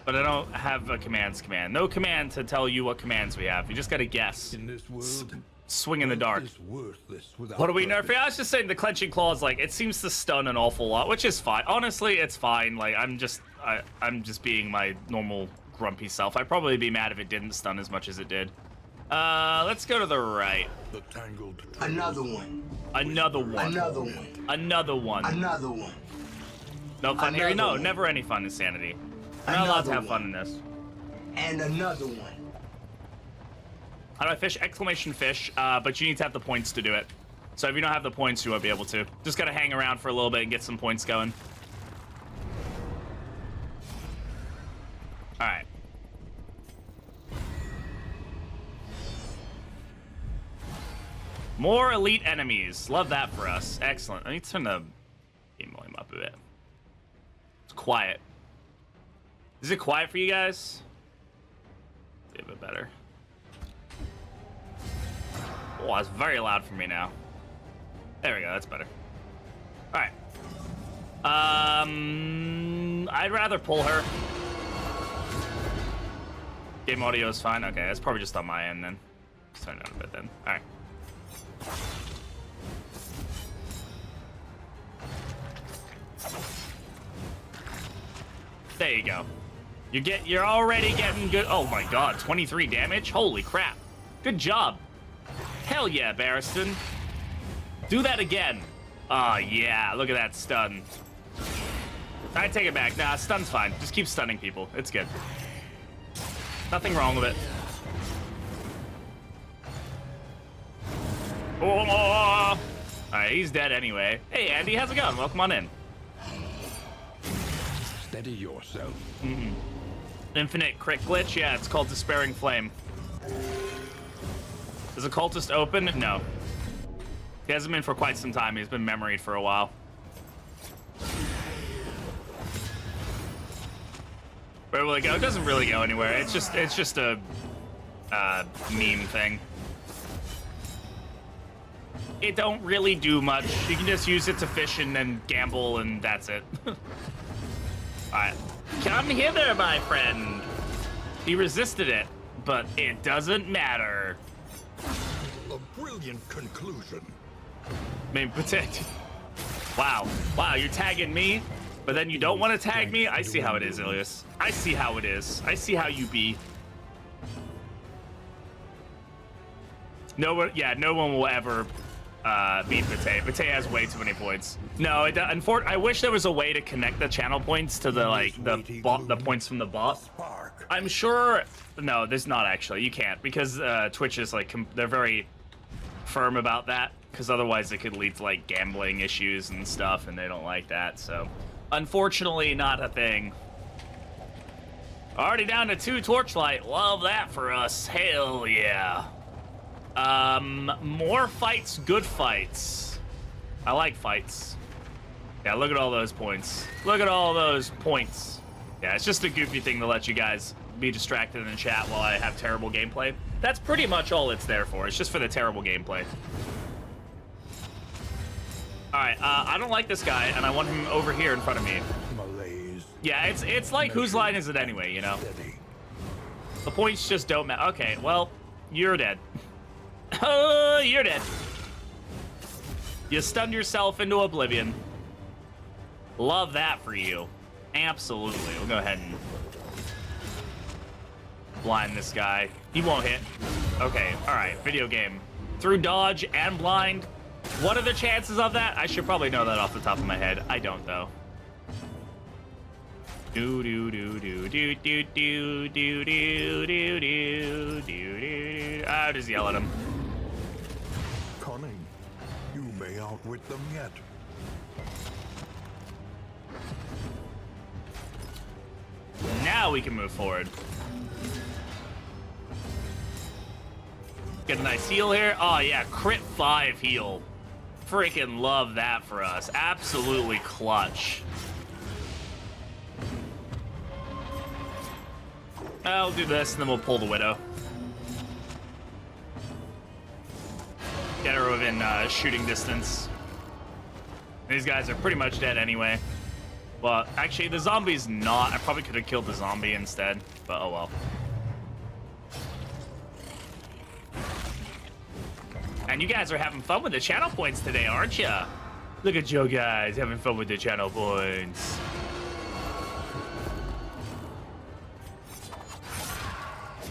but I don't have a commands command. No command to tell you what commands we have. You just gotta guess. In this world, swing in the dark. What do we nerf? I was just saying the clenching claws, like, it seems to stun an awful lot, which is fine. Honestly, it's fine. Like, I'm just being my normal grumpy self. I'd probably be mad if it didn't stun as much as it did. Let's go to the right. Another one. Another one. Another one. Another one. Another one. No fun here? No, one. never any fun, Insanity. We're not allowed to have fun in this. And another one. How do I fish? Exclamation fish, but you need to have the points to do it. So if you don't have the points, you won't be able to. Just gotta hang around for a little bit and get some points going. All right. More elite enemies. Love that for us. Excellent. I need to turn the game volume up a bit. It's quiet. Is it quiet for you guys? A bit better. Oh, it's very loud for me now. There we go, that's better. Alright. I'd rather pull her. Game audio is fine. Okay, that's probably just on my end then. Let's turn it down a bit then. Alright. There you go. You're already getting good. Oh my god, 23 damage? Holy crap. Good job. Hell yeah, Barristan. Do that again. Oh yeah, look at that stun. I take it back. Nah, stun's fine. Just keep stunning people. It's good. Nothing wrong with it. Oh, alright, he's dead anyway. Hey Andy, how's it going? Welcome on in. Steady yourself. Infinite crit glitch? Yeah, it's called Despairing Flame. Is Occultist open? No. He hasn't been for quite some time. He's been memoried for a while. Where will it go? It doesn't really go anywhere. It's just a meme thing. It don't really do much. You can just use it to fish and gamble, and that's it. Alright. Come hither, my friend. He resisted it, but it doesn't matter. A brilliant conclusion. I mean, protect. Wow. Wow, you're tagging me, but then you don't want to tag me? I see how it is, Ilias. I see how it is. I see how you be. No one, yeah, no one will ever beat Pate. Pate has way too many points. No, I wish there was a way to connect the channel points to the points from the bot. I'm sure. No, there's not actually. You can't, because Twitch is like they're very firm about that, because otherwise it could lead to like gambling issues and stuff, and they don't like that. So, unfortunately, not a thing. Already down to 2 torchlight. Love that for us. Hell yeah. More fights, good fights. I like fights. Yeah, look at all those points. Look at all those points. Yeah, it's just a goofy thing to let you guys be distracted in the chat while I have terrible gameplay. That's pretty much all it's there for. It's just for the terrible gameplay. Alright, I don't like this guy, and I want him over here in front of me. Malaise. Yeah, it's like, whose line is it anyway, you know? Steady. The points just don't matter. Okay, well, you're dead. Oh, you're dead. You stunned yourself into oblivion. Love that for you. Absolutely. We'll go ahead and blind this guy. He won't hit. Okay, all right. Video game. Through dodge and blind. What are the chances of that? I should probably know that off the top of my head. I don't, though. Do do do do do do do do do do do do do. I'll just yell at him. Cunning. You may outwit them yet. Now we can move forward. Get a nice heal here. Oh yeah, crit 5 heal. Freaking love that for us. Absolutely clutch. I'll do this and then we'll pull the Widow. Get her within shooting distance. These guys are pretty much dead anyway. Well, actually, the zombie's not. I probably could have killed the zombie instead, but oh well. And you guys are having fun with the channel points today, aren't you? Look at you guys having fun with the channel points.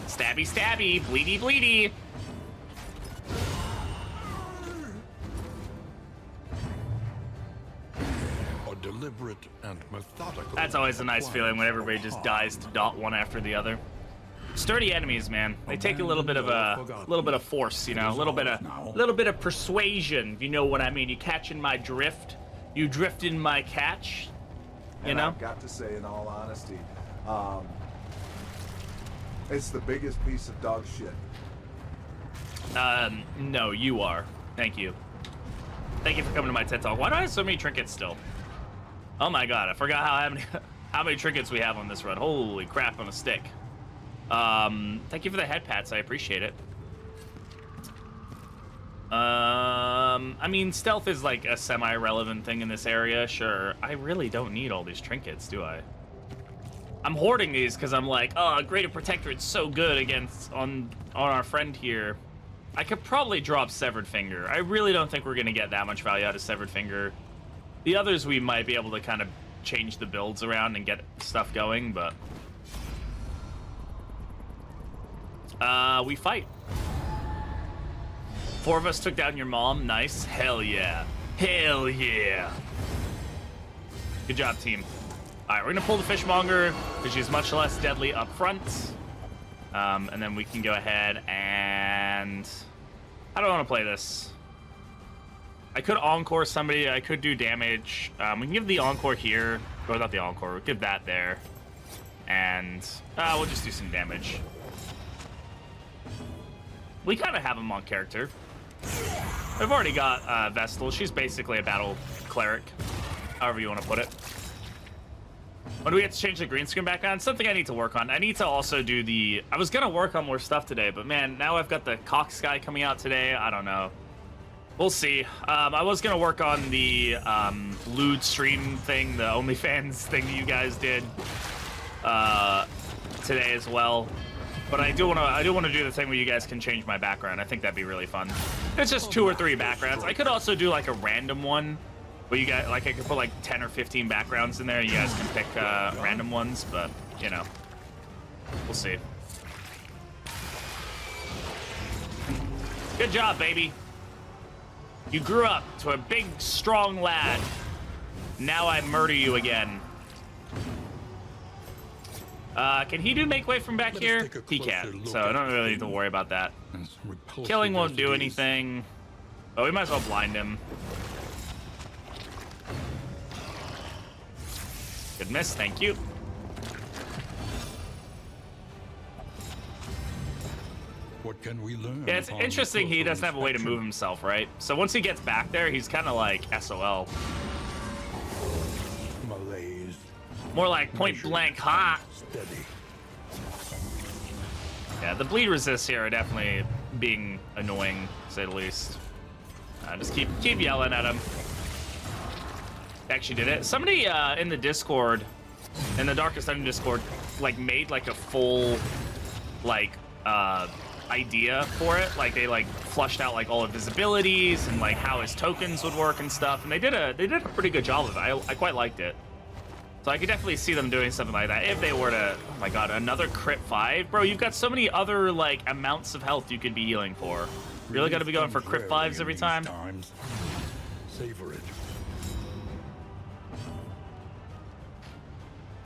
Stabby, stabby, bleedy, bleedy. Deliberate and methodical. That's always a nice feeling when everybody just dies to dot one after the other. Sturdy enemies, man. They take a little bit of force, you know, a little bit of persuasion. You know what I mean? You catching my drift? You drift in my catch? You know? I've got to say, in all honesty, it's the biggest piece of dog shit. No, you are. Thank you. Thank you for coming to my TED Talk. Why do I have so many trinkets still? Oh my god, I forgot how many trinkets we have on this run. Holy crap on a stick. Thank you for the head pats, I appreciate it. I mean, stealth is like a semi-relevant thing in this area, sure. I really don't need all these trinkets, do I? I'm hoarding these because I'm like, oh, Greater Protectorate's so good against on our friend here. I could probably drop Severed Finger. I really don't think we're gonna get that much value out of Severed Finger. The others we might be able to kind of change the builds around and get stuff going, but we fight. 4 of us took down your mom. Nice. Hell yeah. Hell yeah. Good job, team. All right, we're gonna pull the Fishmonger because she's much less deadly up front. And then we can go ahead and... How do I want to play this? I could encore somebody. I could do damage. We can give the encore here. Or not the encore. We'll give that there. And we'll just do some damage. We kind of have him on character. I've already got Vestal. She's basically a battle cleric. However you want to put it. When do we get to change the green screen background? Something I need to work on. I need to also do the... I was going to work on more stuff today, but man, now I've got the Cox guy coming out today. I don't know. We'll see. I was going to work on the lewd stream thing, the OnlyFans thing that you guys did today as well. But I do want to do the thing where you guys can change my background. I think that'd be really fun. It's just 2 or 3 backgrounds. I could also do like a random one where you guys, like I could put like 10 or 15 backgrounds in there. You guys can pick random ones, but you know, we'll see. Good job, baby. You grew up to a big, strong lad. Now I murder you again. Can he do make way from back here? He can, so I don't really need to worry about that. Killing won't do anything. Oh, we might as well blind him. Good miss, thank you. What can we learn? Yeah, it's interesting he doesn't have a way to move himself, right? So once he gets back there, he's kind of like SOL. Malaise. More like point blank hot. Steady. Yeah, the bleed resists here are definitely being annoying, to say the least. Just keep yelling at him. Actually did it. Somebody in the Discord, in the Darkest Dungeon Discord, like made like a full like idea for it. Like they like flushed out like all of his abilities and like how his tokens would work and stuff. And they did a pretty good job of it. I quite liked it. So I could definitely see them doing something like that if they were to. Oh my god, another crit 5, bro! You've got so many other like amounts of health you could be healing for. Really got to be going for crit 5s every time. Savor it.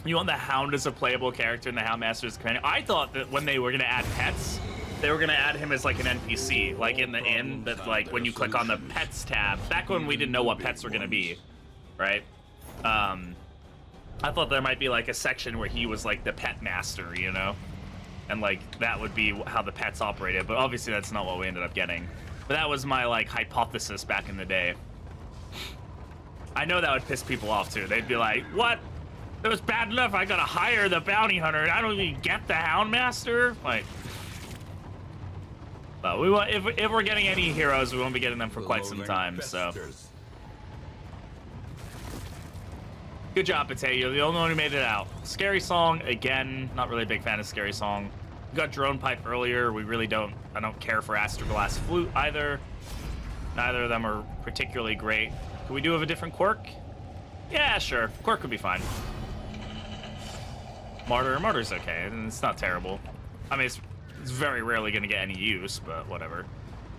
You want the Hound as a playable character and the Hound Master as a companion? I thought that when they were gonna add pets, they were gonna add him as like an NPC, like in the inn. That like when you click on the pets tab, back when we didn't know what pets were gonna be, right? I thought there might be like a section where he was like the pet master, you know, and like that would be how the pets operated. But obviously that's not what we ended up getting. But that was my like hypothesis back in the day. I know that would piss people off too. They'd be like, "What? It was bad enough I gotta hire the bounty hunter, and I don't even get the Hound Master." Like, but we want if we're getting any heroes, we won't be getting them for quite some time. So, good job, Pate. You're the only one who made it out. Scary Song again. Not really a big fan of Scary Song. We got Drone Pipe earlier. We really don't. I don't care for Astroglass Flute either. Neither of them are particularly great. Can we do have a different quirk? Yeah, sure. Quirk would be fine. Martyr's okay, and it's not terrible. I mean, it's very rarely going to get any use, but whatever.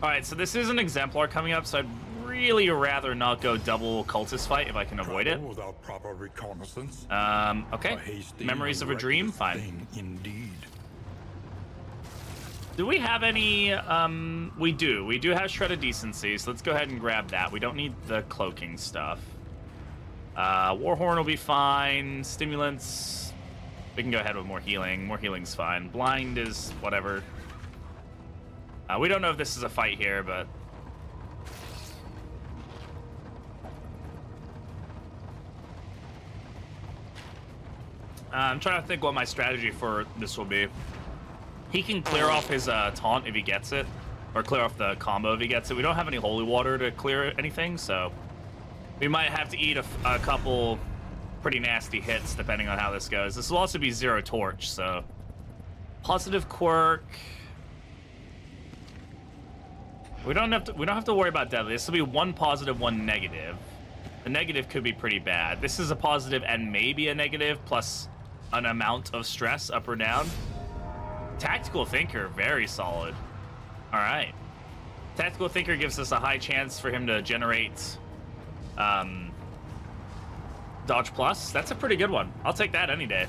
All right, so this is an Exemplar coming up, so I'd really rather not go double Cultist fight if I can avoid it. Without proper reconnaissance. Okay. Memories of a Dream, fine. Indeed. Do we have any, we do. We do have Shred of Decency, so let's go ahead and grab that. We don't need the cloaking stuff. Warhorn will be fine. Stimulants. We can go ahead with more healing. More healing's fine. Blind is whatever. We don't know if this is a fight here, but... I'm trying to think what my strategy for this will be. He can clear off his taunt if he gets it. Or clear off the combo if he gets it. We don't have any holy water to clear anything, so... we might have to eat a couple pretty nasty hits depending on how this goes. This will also be 0 torch, so... positive quirk... We don't have to worry about deadly. This will be 1 positive, 1 negative. The negative could be pretty bad. This is a positive and maybe a negative, plus an amount of stress up or down. Tactical Thinker, very solid. All right. Tactical Thinker gives us a high chance for him to generate Dodge Plus. That's a pretty good one. I'll take that any day.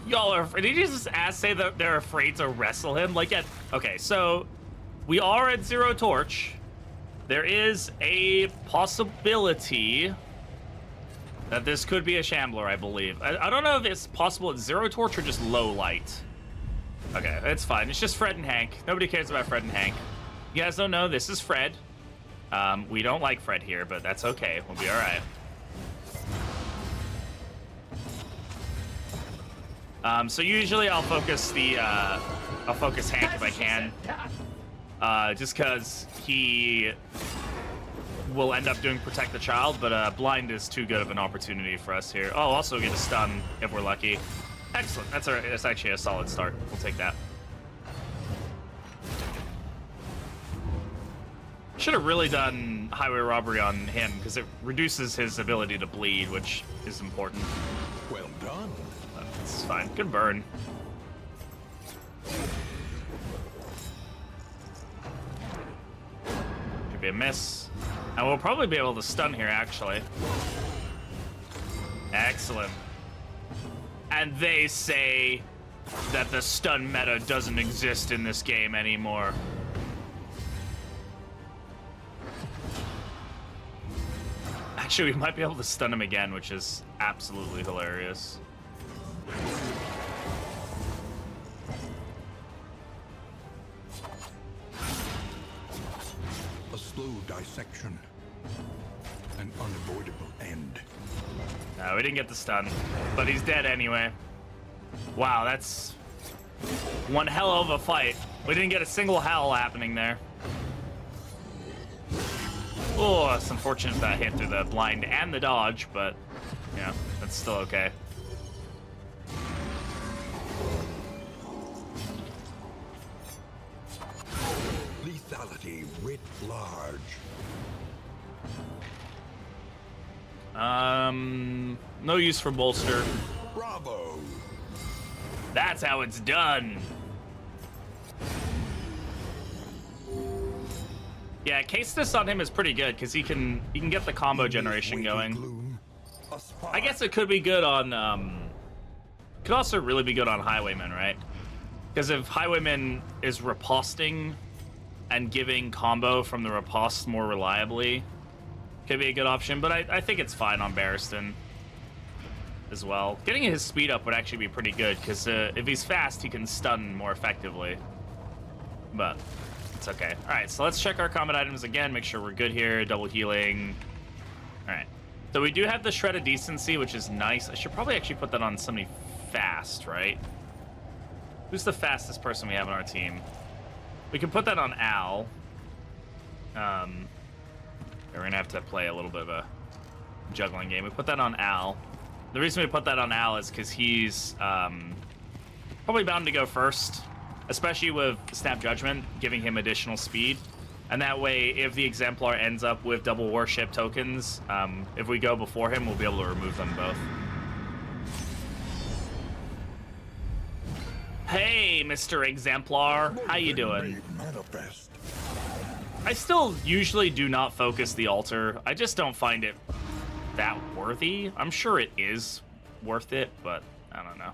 Y'all are... did you just say that they're afraid to wrestle him? Like, yeah. Okay, so we are at 0 torch. There is a possibility that this could be a Shambler, I believe. I don't know if it's possible at 0 torch or just low light. Okay, it's fine. It's just Fred and Hank. Nobody cares about Fred and Hank. You guys don't know, this is Fred. We don't like Fred here, but that's okay. We'll be all right. So usually I'll focus Hank if I can. Just because he will end up doing Protect the Child, but Blind is too good of an opportunity for us here. Oh, also get a stun if we're lucky. Excellent. That's actually a solid start. We'll take that. Should have really done Highway Robbery on him, because it reduces his ability to bleed, which is important. Well done. That's fine. Good burn. Could be a miss. And we'll probably be able to stun here, actually. Excellent. And they say that the stun meta doesn't exist in this game anymore. Actually, we might be able to stun him again, which is absolutely hilarious. A slow dissection. An unavoidable end. No, we didn't get the stun, but he's dead anyway. Wow, that's one hell of a fight. We didn't get a single howl happening there. Oh, it's unfortunate that hit through the blind and the dodge, but yeah, that's still okay. Lethality writ large. No use for bolster. Bravo. That's how it's done. Yeah, Caseness on him is pretty good because he can get the combo generation going. Gloom, I guess it could be good on could also really be good on Highwayman, right? Because if Highwayman is riposting and giving combo from the riposte more reliably, could be a good option, but I think it's fine on Barristan as well. Getting his speed up would actually be pretty good, because if he's fast, he can stun more effectively. But it's okay. All right, so let's check our combat items again, make sure we're good here. Double healing. All right. So we do have the Shred of Decency, which is nice. I should probably actually put that on somebody fast, right? Who's the fastest person we have on our team? We can put that on Al. We're gonna have to play a little bit of a juggling game. We put that on Al. The reason we put that on Al is because he's probably bound to go first, especially with Snap Judgment giving him additional speed. And that way, if the Exemplar ends up with double Warship tokens, if we go before him, we'll be able to remove them both. Hey, Mr. Exemplar, how you doing? Manifest. I still usually do not focus the altar. I just don't find it that worthy. I'm sure it is worth it, but I don't know.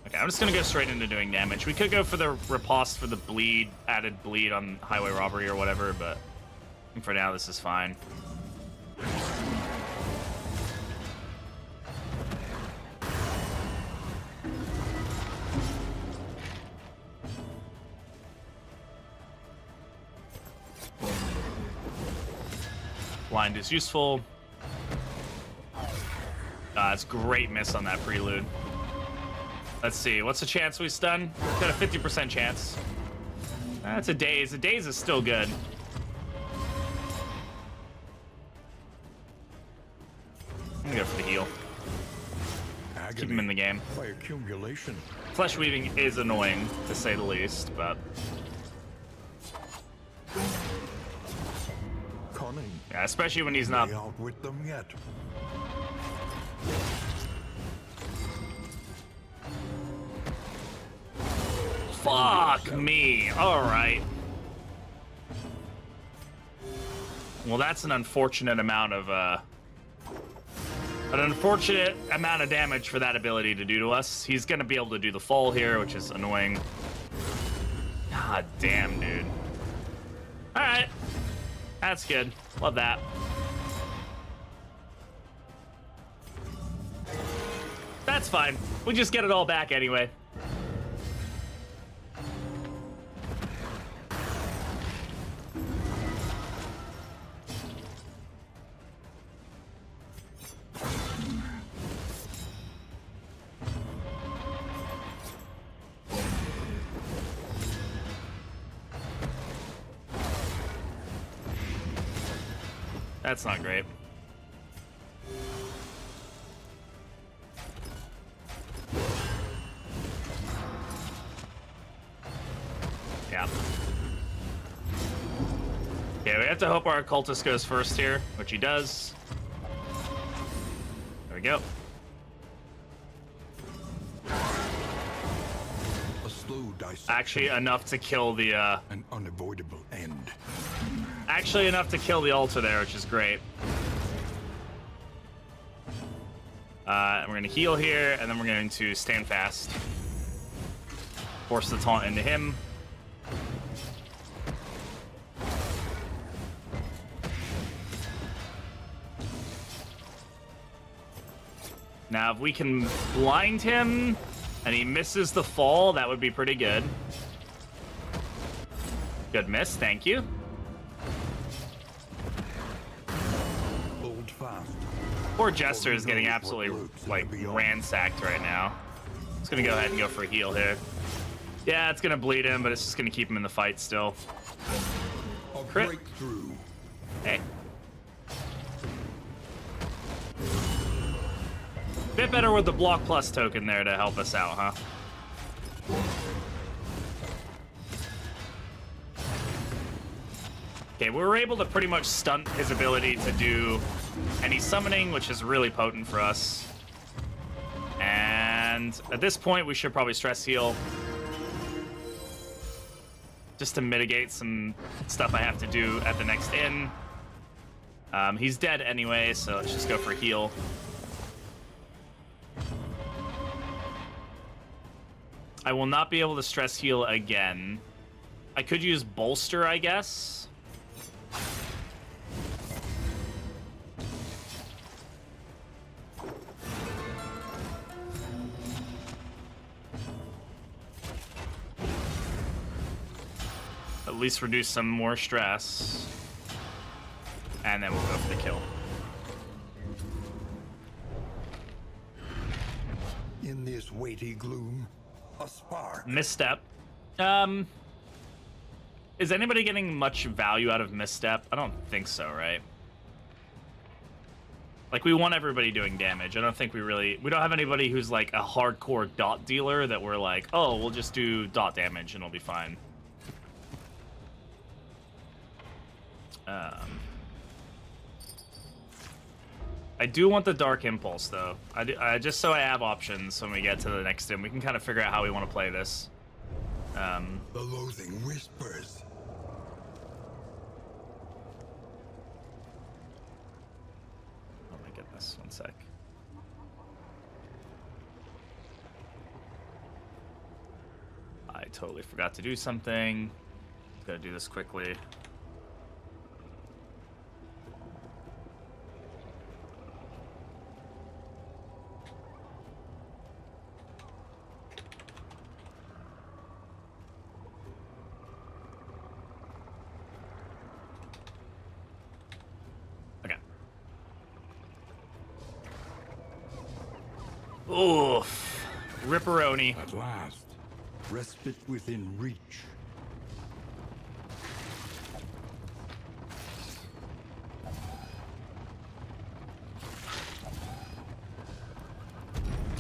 Okay, I'm just gonna go straight into doing damage. We could go for the riposte for the bleed, added bleed on Highway Robbery or whatever, but I think for now this is fine. Blind is useful. It's great miss on that prelude. Let's see, what's the chance we stun? Got a 50% chance. That's a daze. A daze is still good. I'm gonna go for the heal. Agony Keep him in the game. by accumulation. Flesh weaving is annoying, to say the least, but Cunning. yeah, especially when he's not. May outwit them yet. Fuck me. All right. Well, that's an unfortunate amount of damage for that ability to do to us. He's gonna be able to do the fall here, which is annoying. God damn, dude. All right. That's good. Love that. That's fine. We just get it all back anyway. That's not great. Yeah. Okay, we have to hope our occultist goes first here, which he does. There we go. A slow dissection. Actually, enough to kill the, An unavoidable end. Actually enough to kill the altar there, which is great. And we're going to heal here, and then we're going to stand fast. Force the taunt into him. Now, if we can blind him, and he misses the fall, that would be pretty good. Good miss, thank you. Hold fast. Poor Jester is getting absolutely, like, ransacked right now. Just gonna go ahead and go for a heal here. Yeah, it's gonna bleed him, but it's just gonna keep him in the fight still. A Crit. breakthrough. Hey. Bit better with the block plus token there to help us out, huh? Okay, we were able to pretty much stunt his ability to do any summoning, which is really potent for us. And at this point, we should probably stress heal. Just to mitigate some stuff I have to do at the next inn. He's dead anyway, so let's just go for heal. I will not be able to stress heal again. I could use bolster, I guess. At least reduce some more stress. And then we'll go for the kill. In this weighty gloom, a spark. Misstep. Is anybody getting much value out of misstep? I don't think so, right? Like, we want everybody doing damage. I don't think we don't have anybody who's like a hardcore dot dealer that we're like, oh, we'll just do dot damage and it'll be fine. I do want the Dark Impulse, though. I just so I have options when we get to the next dim. We can kind of figure out how we want to play this. The loathing whispers. Let me get this. One sec. I totally forgot to do something. Gotta do this quickly. Oof. Ripperoni. At last, respite within reach.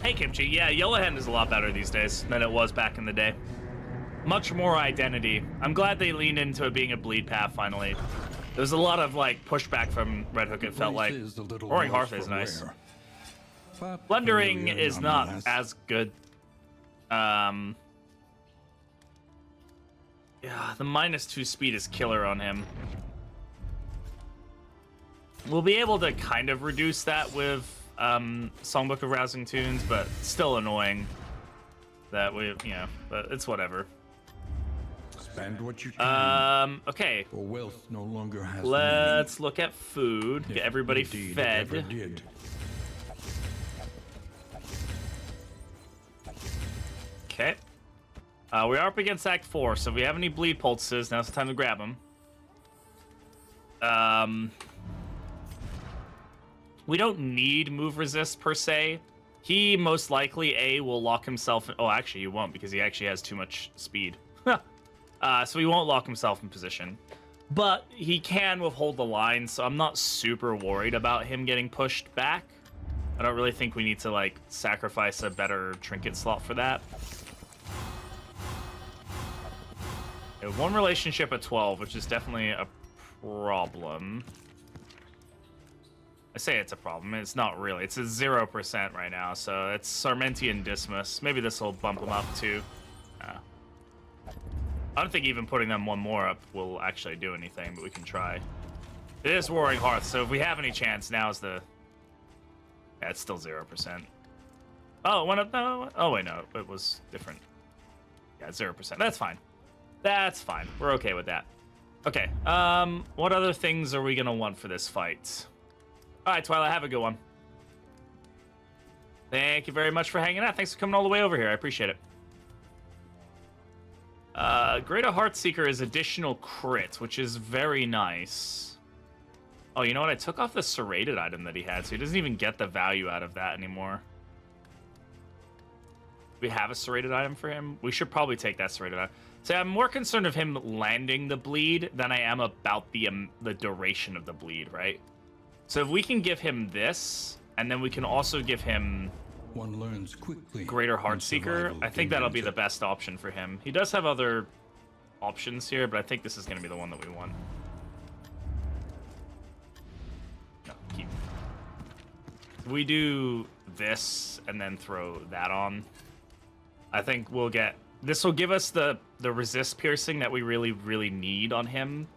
Hey, Kimchi. Yeah, Yellowhand is a lot better these days than it was back in the day. Much more identity. I'm glad they leaned into it being a bleed path finally. There was a lot of, like, pushback from Red Hook, it felt like. Roaring Hearth is nice. Blundering is not as good. Yeah, the -2 speed is killer on him. We'll be able to kind of reduce that with Songbook of Rousing Tunes, but still annoying that we, but it's whatever. Spend what you can. Okay. For wealth no longer has Let's look at food. meaning, Get if everybody indeed it fed. ever did. Okay. We are up against Act 4, so if we have any bleed pulses, now's the time to grab them. We don't need move resist per se. He most likely will lock himself in. Oh, actually, he won't because he actually has too much speed. So he won't lock himself in position. But he can withhold the line, so I'm not super worried about him getting pushed back. I don't really think we need to, like, sacrifice a better trinket slot for that. We have one relationship at 12, which is definitely a problem. I say it's a problem. It's not really. It's a 0% right now, so it's Sarmentian Dismas. Maybe this will bump them up, too. I don't think even putting them one more up will actually do anything, but we can try. It is Roaring Hearth, so if we have any chance, now's the... Yeah, it's still 0%. Oh, it went up? No. Oh, wait, no. It was different. Yeah, 0%. That's fine. That's fine. We're okay with that. Okay. What other things are we going to want for this fight? All right, Twilight, have a good one. Thank you very much for hanging out. Thanks for coming all the way over here. I appreciate it. Greater Heartseeker is additional crit, which is very nice. Oh, you know what? I took off the serrated item that he had, so he doesn't even get the value out of that anymore. We have a serrated item for him? We should probably take that serrated item. So I'm more concerned of him landing the bleed than I am about the duration of the bleed, right? So if we can give him this, and then we can also give him One learns quickly. Greater when Heartseeker, survival I think that'll be demands the it. best option for him. He does have other options here, but I think this is going to be the one that we want. No, keep. If we do this and then throw that on, I think we'll get... This will give us the resist piercing that we really, really need on him.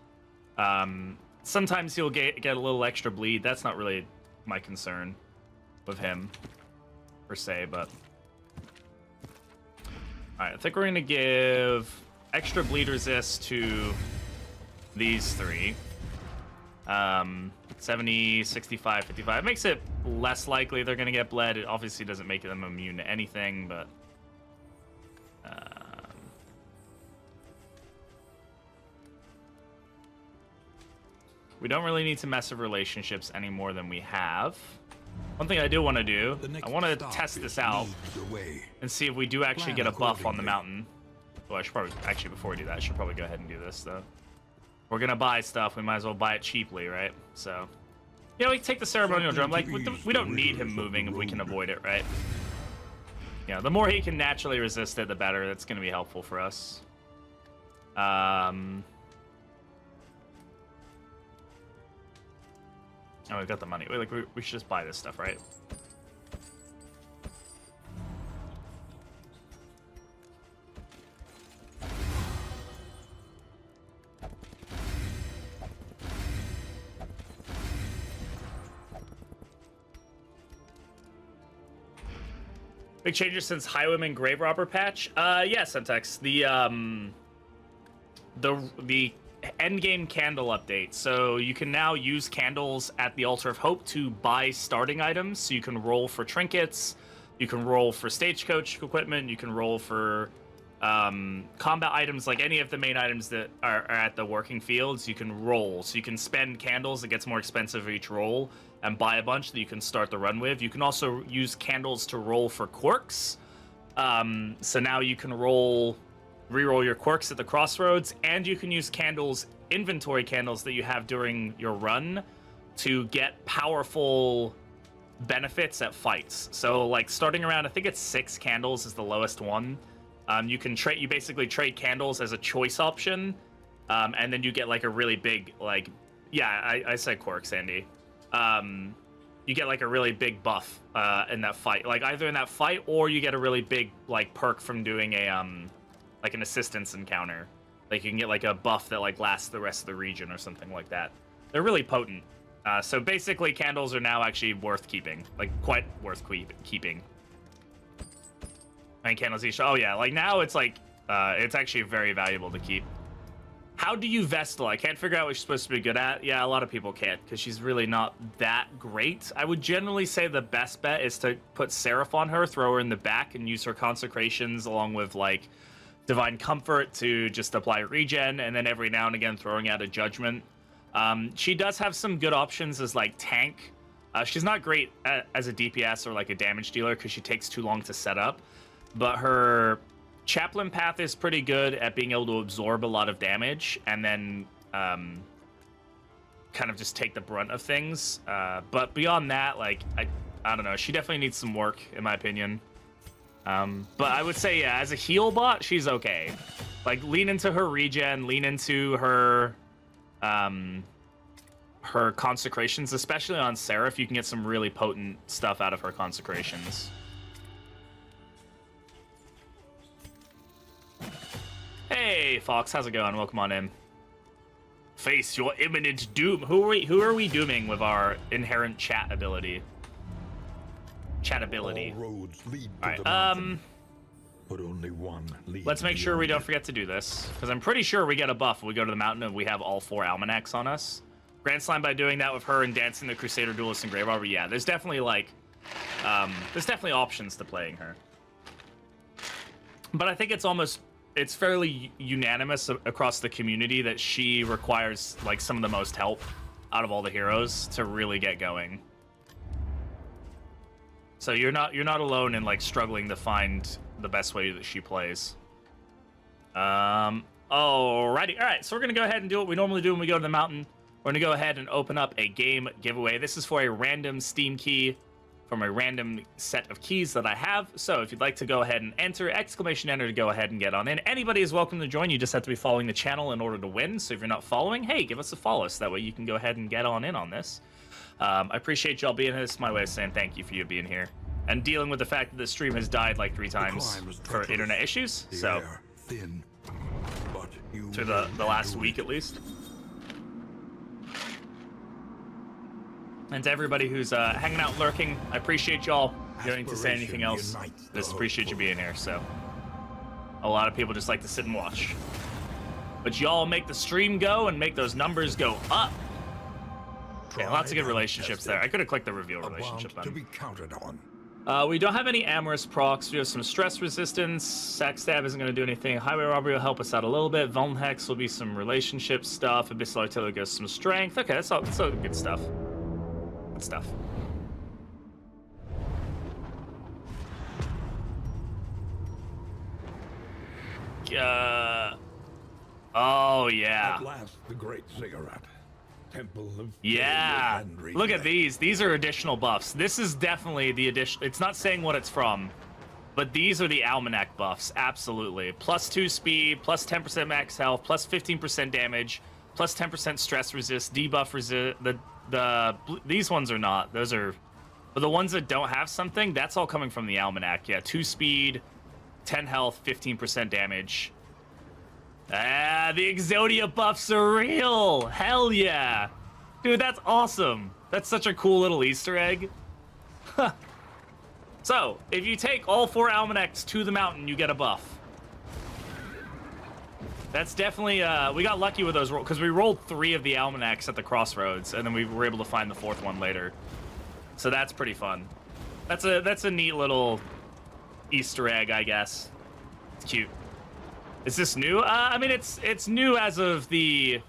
Sometimes he'll get a little extra bleed. That's not really my concern with him, per se, but... Alright, I think we're going to give extra bleed resist to these three. 70, 65, 55. It makes it less likely they're going to get bled. It obviously doesn't make them immune to anything, but... we don't really need to mess with relationships any more than we have. One thing I do want to do, I want to test this out and see if we do actually get a buff on the mountain. Well, I should probably, actually, before we do that, I should probably go ahead and do this, though. We're going to buy stuff. We might as well buy it cheaply, right? So, yeah, we can take the ceremonial drum. Like, we don't need him moving if we can avoid it, right? Yeah, the more he can naturally resist it, the better. That's going to be helpful for us. Oh, we've got the money. We should just buy this stuff, right? Big changes since Highwayman Grave Robber patch? Yeah, Syntax. The endgame candle update. So you can now use candles at the Altar of Hope to buy starting items. So you can roll for trinkets, you can roll for stagecoach equipment, you can roll for combat items, like any of the main items that are at the working fields. You can roll. So you can spend candles. It gets more expensive for each roll, and buy a bunch that you can start the run with. You can also use candles to roll for quirks. So now you can reroll your quirks at the crossroads, and you can use candles, inventory candles that you have during your run, to get powerful benefits at fights. So, like, starting around, I think it's 6 candles is the lowest one. You basically trade candles as a choice option, and then you get like a really big, like, yeah, I said quirks, Andy. You get like a really big buff in that fight, like either in that fight, or you get a really big like perk from doing a like an assistance encounter. Like you can get like a buff that like lasts the rest of the region or something like that. They're really potent. So basically, candles are now actually worth keeping, like quite worth keeping. And candles each. Oh yeah, like now it's like it's actually very valuable to keep. How do you Vestal? I can't figure out what she's supposed to be good at. Yeah, a lot of people can't, because she's really not that great. I would generally say the best bet is to put Seraph on her, throw her in the back, and use her consecrations along with, like, Divine Comfort to just apply regen, and then every now and again throwing out a Judgment. She does have some good options as, like, tank. She's not great as a DPS or, like, a damage dealer, because she takes too long to set up. But her Chaplain Path is pretty good at being able to absorb a lot of damage and then kind of just take the brunt of things. But beyond that, like, I don't know. She definitely needs some work, in my opinion. But I would say, yeah, as a heal bot, she's okay. Like, lean into her regen, lean into her her consecrations, especially on Seraph. You can get some really potent stuff out of her consecrations. Hey, Fox, how's it going? Welcome on in. Face your imminent doom. Who are we dooming with our inherent chat ability? Chatability. All roads lead All to the right, mountain, but only one leads let's make sure we beyond don't forget to do this, because I'm pretty sure we get a buff when we go to the mountain and we have all 4 almanacs on us. Grand Slam by doing that with her and dancing the Crusader, Duelist, and Grave Robber. Yeah, there's definitely, like, there's definitely options to playing her. But I think it's fairly unanimous across the community that she requires, like, some of the most help out of all the heroes to really get going. So you're not alone in, like, struggling to find the best way that she plays. Alrighty. All right, so we're gonna go ahead and do what we normally do when we go to the mountain. We're gonna go ahead and open up a game giveaway. This is for a random Steam key from a random set of keys that I have. So if you'd like to go ahead and enter, enter to go ahead and get on in. Anybody is welcome to join. You just have to be following the channel in order to win. So if you're not following, hey, give us a follow so that way you can go ahead and get on in on this. I appreciate y'all being here. This is my way of saying thank you for you being here and dealing with the fact that the stream has died like 3 times for internet issues. the So air thin, but you through the will last do week it. at least. And to everybody who's hanging out, lurking, I appreciate y'all. You don't need to say anything else. Aspiration unites Just the appreciate you hopeful. being here. So, a lot of people just like to sit and watch, but y'all make the stream go and make those numbers go up. Yeah, lots of good Tried and relationships there. tested. I could have clicked the reveal A relationship bond to button. be counted on. We don't have any amorous procs. We have some stress resistance. Sack stab isn't going to do anything. Highway robbery will help us out a little bit. Vuln hex will be some relationship stuff. Abyssal artillery goes some strength. Okay, that's all good stuff. Good stuff. Oh yeah. At last, the great cigarette. Temple of Yeah. failure and Look at regret. these. These are additional buffs. This is definitely the addition. It's not saying what it's from, but these are the almanac buffs. Absolutely. +2 speed, +10% max health, +15% damage, +10% stress resist, debuff resist. These ones are not. Those are, but the ones that don't have something, that's all coming from the almanac. Yeah, 2 speed, 10 health, 15% damage. Ah, the Exodia buffs are real! Hell yeah! Dude, that's awesome! That's such a cool little Easter egg. So, if you take all 4 almanacs to the mountain, you get a buff. That's definitely, we got lucky with those, because we rolled 3 of the almanacs at the crossroads, and then we were able to find the 4th one later. So that's pretty fun. That's a neat little Easter egg, I guess. It's cute. Is this new? I mean, it's new as of the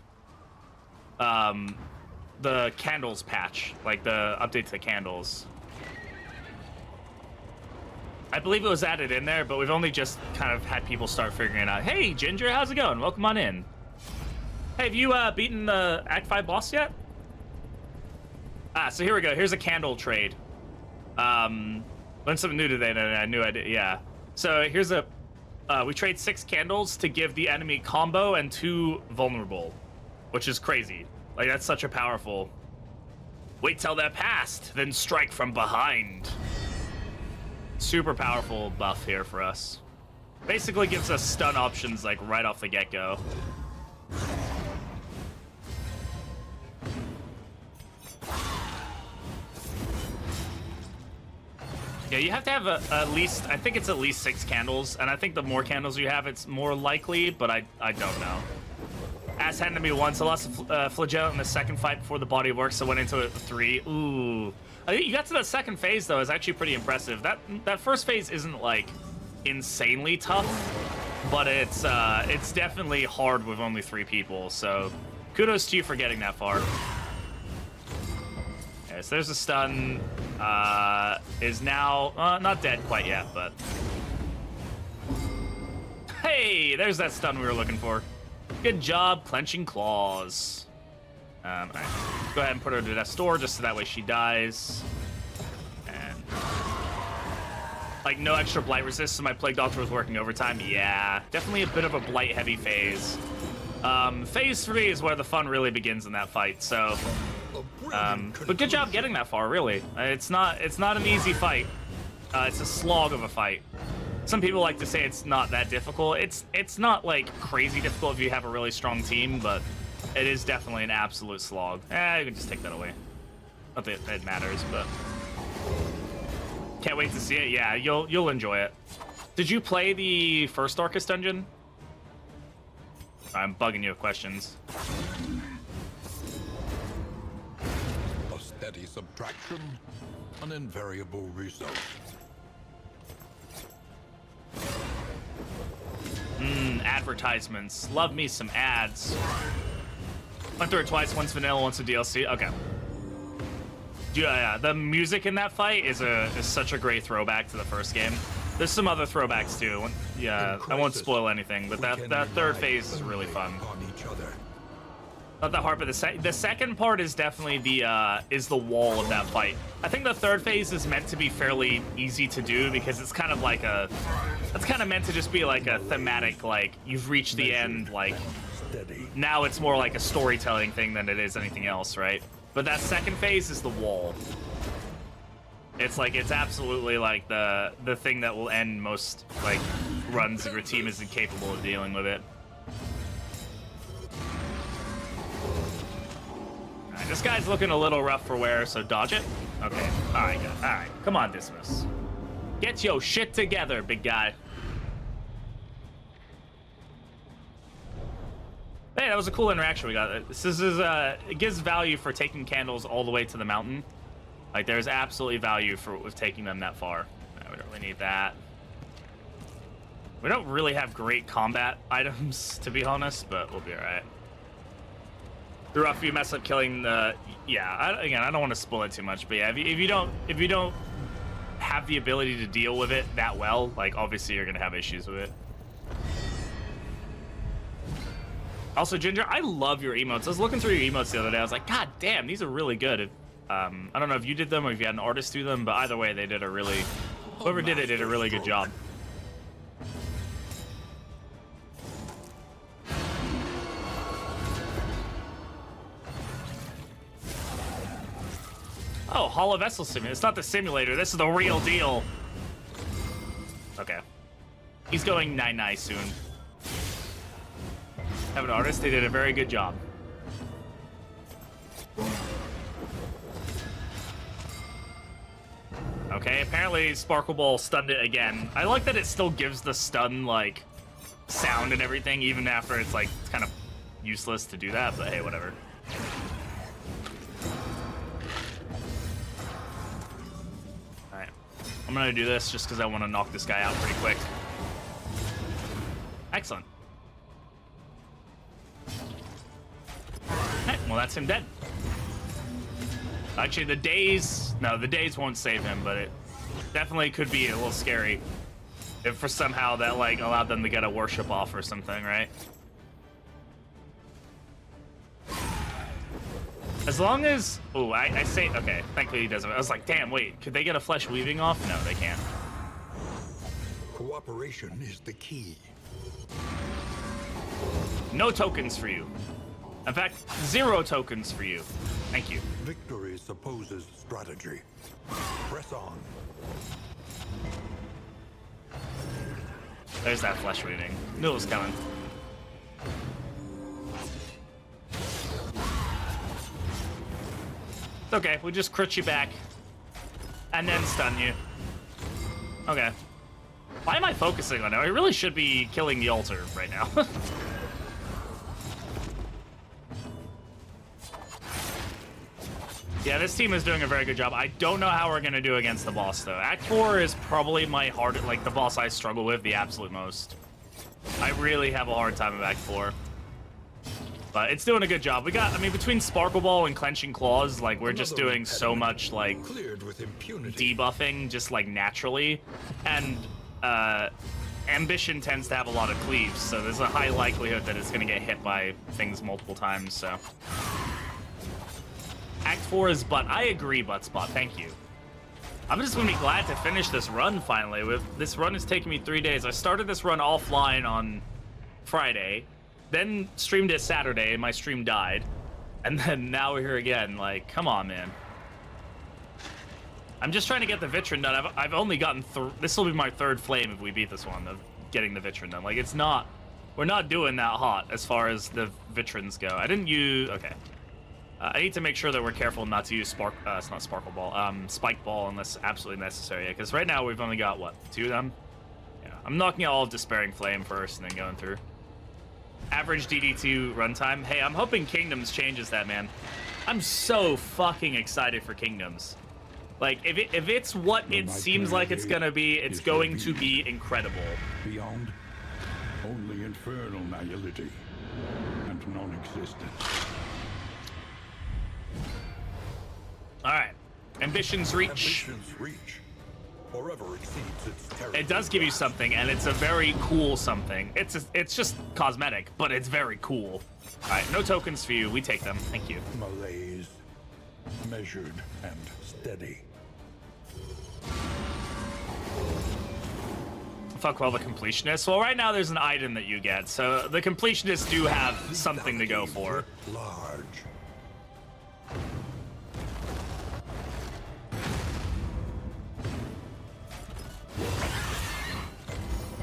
candles patch, like the update to the candles. I believe it was added in there, but we've only just kind of had people start figuring it out. Hey, Ginger, how's it going? Welcome on in. Hey, have you beaten the Act 5 boss yet? Ah, so here we go. Here's a candle trade. Learned something new today, and I knew I did. Yeah. So here's a. We trade 6 candles to give the enemy combo and 2 vulnerable, which is crazy. Like, that's such a powerful. Wait till they're past, then strike from behind. Super powerful buff here for us. Basically gives us stun options, like, right off the get-go. Yeah, you have to have at least, I think it's at least 6 candles, and I think the more candles you have, it's more likely, but I don't know. Ass handed me once. I lost a flagell in the second fight before the body of work, so went into it 3. Ooh. I think you got to the second phase, though. Is actually pretty impressive. That first phase isn't, like, insanely tough, but it's definitely hard with only 3 people, so kudos to you for getting that far. Okay, so there's a stun. Is now not dead quite yet, but... Hey, there's that stun we were looking for. Good job, clenching claws. All right. Go ahead and put her to death's door, just so that way she dies. And like no extra blight resist, so my plague doctor was working overtime. Yeah, definitely a bit of a blight heavy phase. Phase 3 is where the fun really begins in that fight. So, but good job getting that far. Really, it's not an easy fight. It's a slog of a fight. Some people like to say it's not that difficult. It's not like crazy difficult if you have a really strong team, but it is definitely an absolute slog. You can just take that away. Not that it matters, but can't wait to see it. Yeah, you'll enjoy it. Did you play the first Darkest Dungeon? I'm bugging you with questions. A steady subtraction, an invariable result. Advertisements. Love me some ads. Went through it twice, once vanilla, once a DLC. Okay. Yeah, the music in that fight is such a great throwback to the first game. There's some other throwbacks too. Yeah, I won't spoil anything, but that third phase is really fun. Not that hard, but the second part is definitely the wall of that fight. I think the third phase is meant to be fairly easy to do because it's kind of like it's kind of meant to just be like a thematic, like you've reached the end, like now it's more like a storytelling thing than it is anything else, right? But that second phase is the wall. It's absolutely like the thing that will end most like runs if your team isn't capable of dealing with it. Alright, this guy's looking a little rough for wear, so dodge it. Okay. Alright, good. Alright. Come on, Dismas. Get your shit together, big guy. Hey, that was a cool interaction we got. This is it gives value for taking candles all the way to the mountain. Like, there's absolutely value with taking them that far. We don't really need that. We don't really have great combat items, to be honest, but we'll be alright. Threw off, you mess up killing the... Yeah, again, I don't want to spoil it too much, but yeah, if you don't have the ability to deal with it that well, like, obviously you're going to have issues with it. Also, Ginger, I love your emotes. I was looking through your emotes the other day. I was like, God damn, these are really good. I don't know if you did them or if you had an artist do them, but either way, they did a really... Whoever did it did a really good job. Oh, Hollow Vessel Simulator. It's not the simulator. This is the real deal. Okay. He's going 9-9 soon. Have an artist. They did a very good job. Okay, apparently Sparkle Ball stunned it again. I like that it still gives the stun, like, sound and everything, even after it's, like, it's kind of useless to do that, but hey, whatever. Alright. I'm gonna do this just because I want to knock this guy out pretty quick. Excellent. Okay, well, that's him dead. Actually, the days won't save him, but it definitely could be a little scary if for somehow that, like, allowed them to get a worship off or something, right? As long as... Oh, I say... Okay, thankfully he doesn't. I was like, damn, wait, could they get a flesh weaving off? No, they can't. Cooperation is the key. No tokens for you. In fact, 0 tokens for you. Thank you. Victory supposes strategy. Press on. There's that flesh weaving. Knew it was coming. It's okay, we just crit you back. And then stun you. Okay. Why am I focusing on it? I really should be killing the altar right now. Yeah, this team is doing a very good job. I don't know how we're gonna do against the boss though. Act 4 is probably my hardest, like the boss I struggle with the absolute most. I really have a hard time with Act 4. But it's doing a good job. We got, I mean, between Sparkle Ball and Clenching Claws, like we're just doing so much like Cleared with impunity. debuffing just like naturally. And Ambition tends to have a lot of cleaves, so there's a high likelihood that it's gonna get hit by things multiple times, so. Act 4 is butt. I agree, Buttspot. Thank you. I'm just gonna be glad to finish this run finally. This run is taking me 3 days. I started this run offline on Friday, then streamed it Saturday, and my stream died. And then now we're here again. Like, come on, man. I'm just trying to get the Vitrine done. I've only gotten this will be my 3rd flame if we beat this one, of getting the Vitrine done. Like, it's not, we're not doing that hot as far as the Vitrines go. I didn't use, okay. I need to make sure that we're careful not to use it's not Sparkle Ball, Spike Ball unless absolutely necessary. Because right now we've only got, what, 2 of them? Yeah, I'm knocking out all of Despairing Flame first and then going through. Average DD2 runtime. Hey, I'm hoping Kingdoms changes that, man. I'm so fucking excited for Kingdoms. Like, if it's what it seems like it's gonna be, it's going to be incredible. Beyond, only infernal nihility and non-existence. All right, Ambition's Reach. Ambition's reach forever exceeds its territory. It does give you something, and it's a very cool something. It's just cosmetic, but it's very cool. All right, no tokens for you. We take them. Thank you. Malaise, measured and steady. Fuck well, the Completionist. Well, right now there's an item that you get, so the Completionists do have something to go for. Large.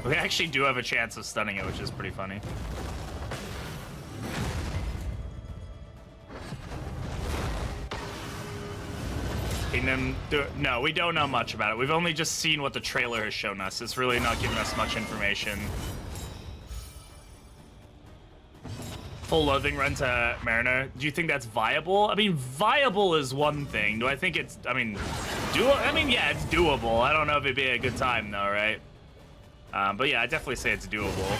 We actually do have a chance of stunning it, which is pretty funny. Kingdom, no, we don't know much about it. We've only just seen what the trailer has shown us. It's really not giving us much information. Full loathing run to Mariner. Do you think that's viable? I mean, viable is one thing. Do I think it's, I mean, yeah, it's doable. I don't know if it'd be a good time though, right? But yeah, I definitely say it's doable.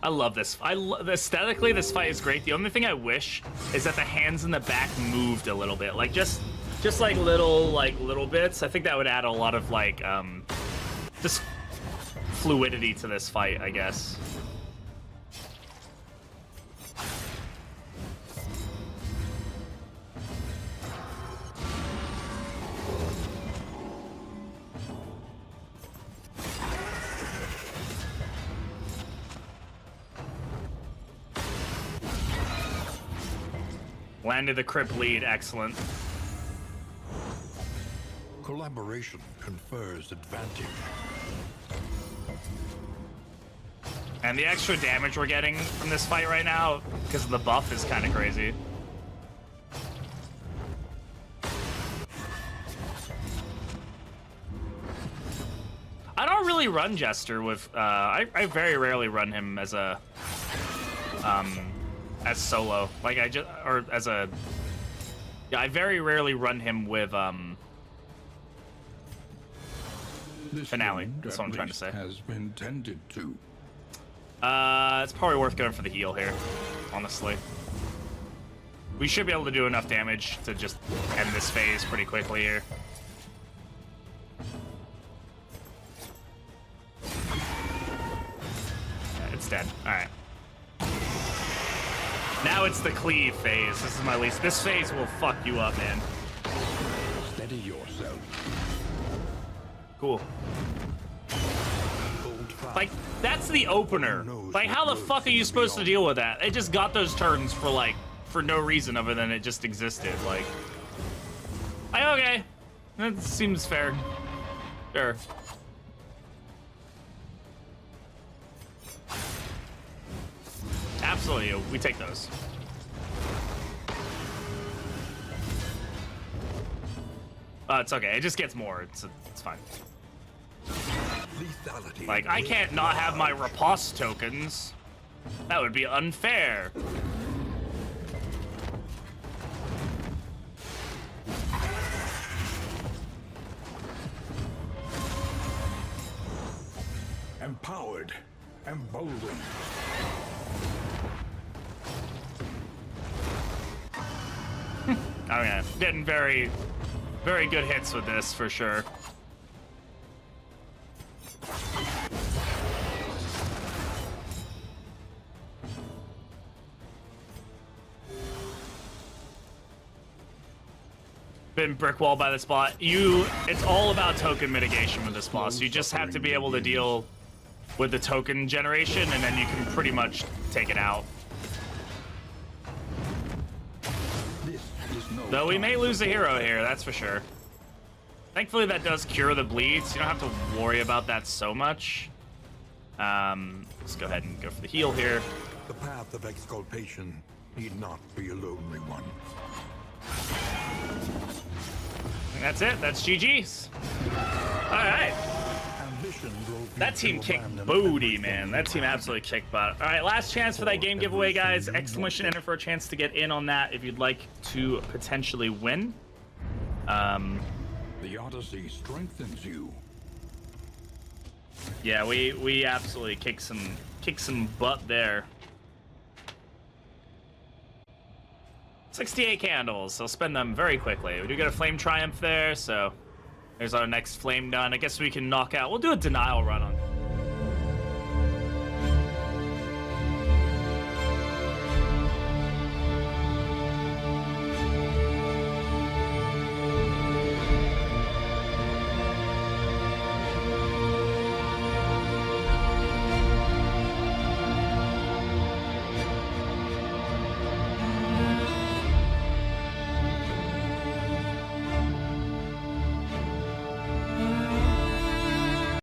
I love this. Aesthetically, this fight is great. The only thing I wish is that the hands in the back moved a little bit, like just like little bits. I think that would add a lot of like just fluidity to this fight, I guess. Landed the crypt lead, excellent. Collaboration confers advantage. And the extra damage we're getting from this fight right now, because of the buff, is kind of crazy. I don't really run Jester with, I very rarely run him as a, as solo. Like yeah, I very rarely run him with, Finale. That's what I'm trying to say. Has been tended to. It's probably worth going for the heal here, honestly. We should be able to do enough damage to just end this phase pretty quickly here. Yeah, it's dead. All right. Now it's the cleave phase. This is my least. This phase will fuck you up, man. Steady yourself. Cool. Like, that's the opener. Like, how the fuck are you supposed to deal with that? It just got those turns for no reason other than it just existed. Like, okay. That seems fair. Sure. Absolutely, we take those. It's okay. It just gets more. It's fine. lethality. Like, I can't not have my riposte tokens. That would be unfair. Empowered, emboldened. Oh yeah, getting very, very good hits with this for sure. Been brick wall by this boss. It's all about token mitigation with this boss. You just have to be able to deal with the token generation, and then you can pretty much take it out. Though we may lose a hero here, that's for sure. Thankfully, that does cure the bleeds. You don't have to worry about that so much. Let's go ahead and go for the heal here. The path of exculpation need not be a lonely one. And that's it. That's GG's. All right. Ambition drove That you team to kicked abandon booty, everything man. you That team had. absolutely kicked butt. All right, last chance for that game giveaway, guys. Exclamation enter for a chance to get in on that if you'd like to potentially win. The Odyssey strengthens you. Yeah, we absolutely kick some butt there. 68 candles. I'll spend them very quickly. We do get a flame triumph there, so there's our next flame done. I guess we can knock out. We'll do a denial run on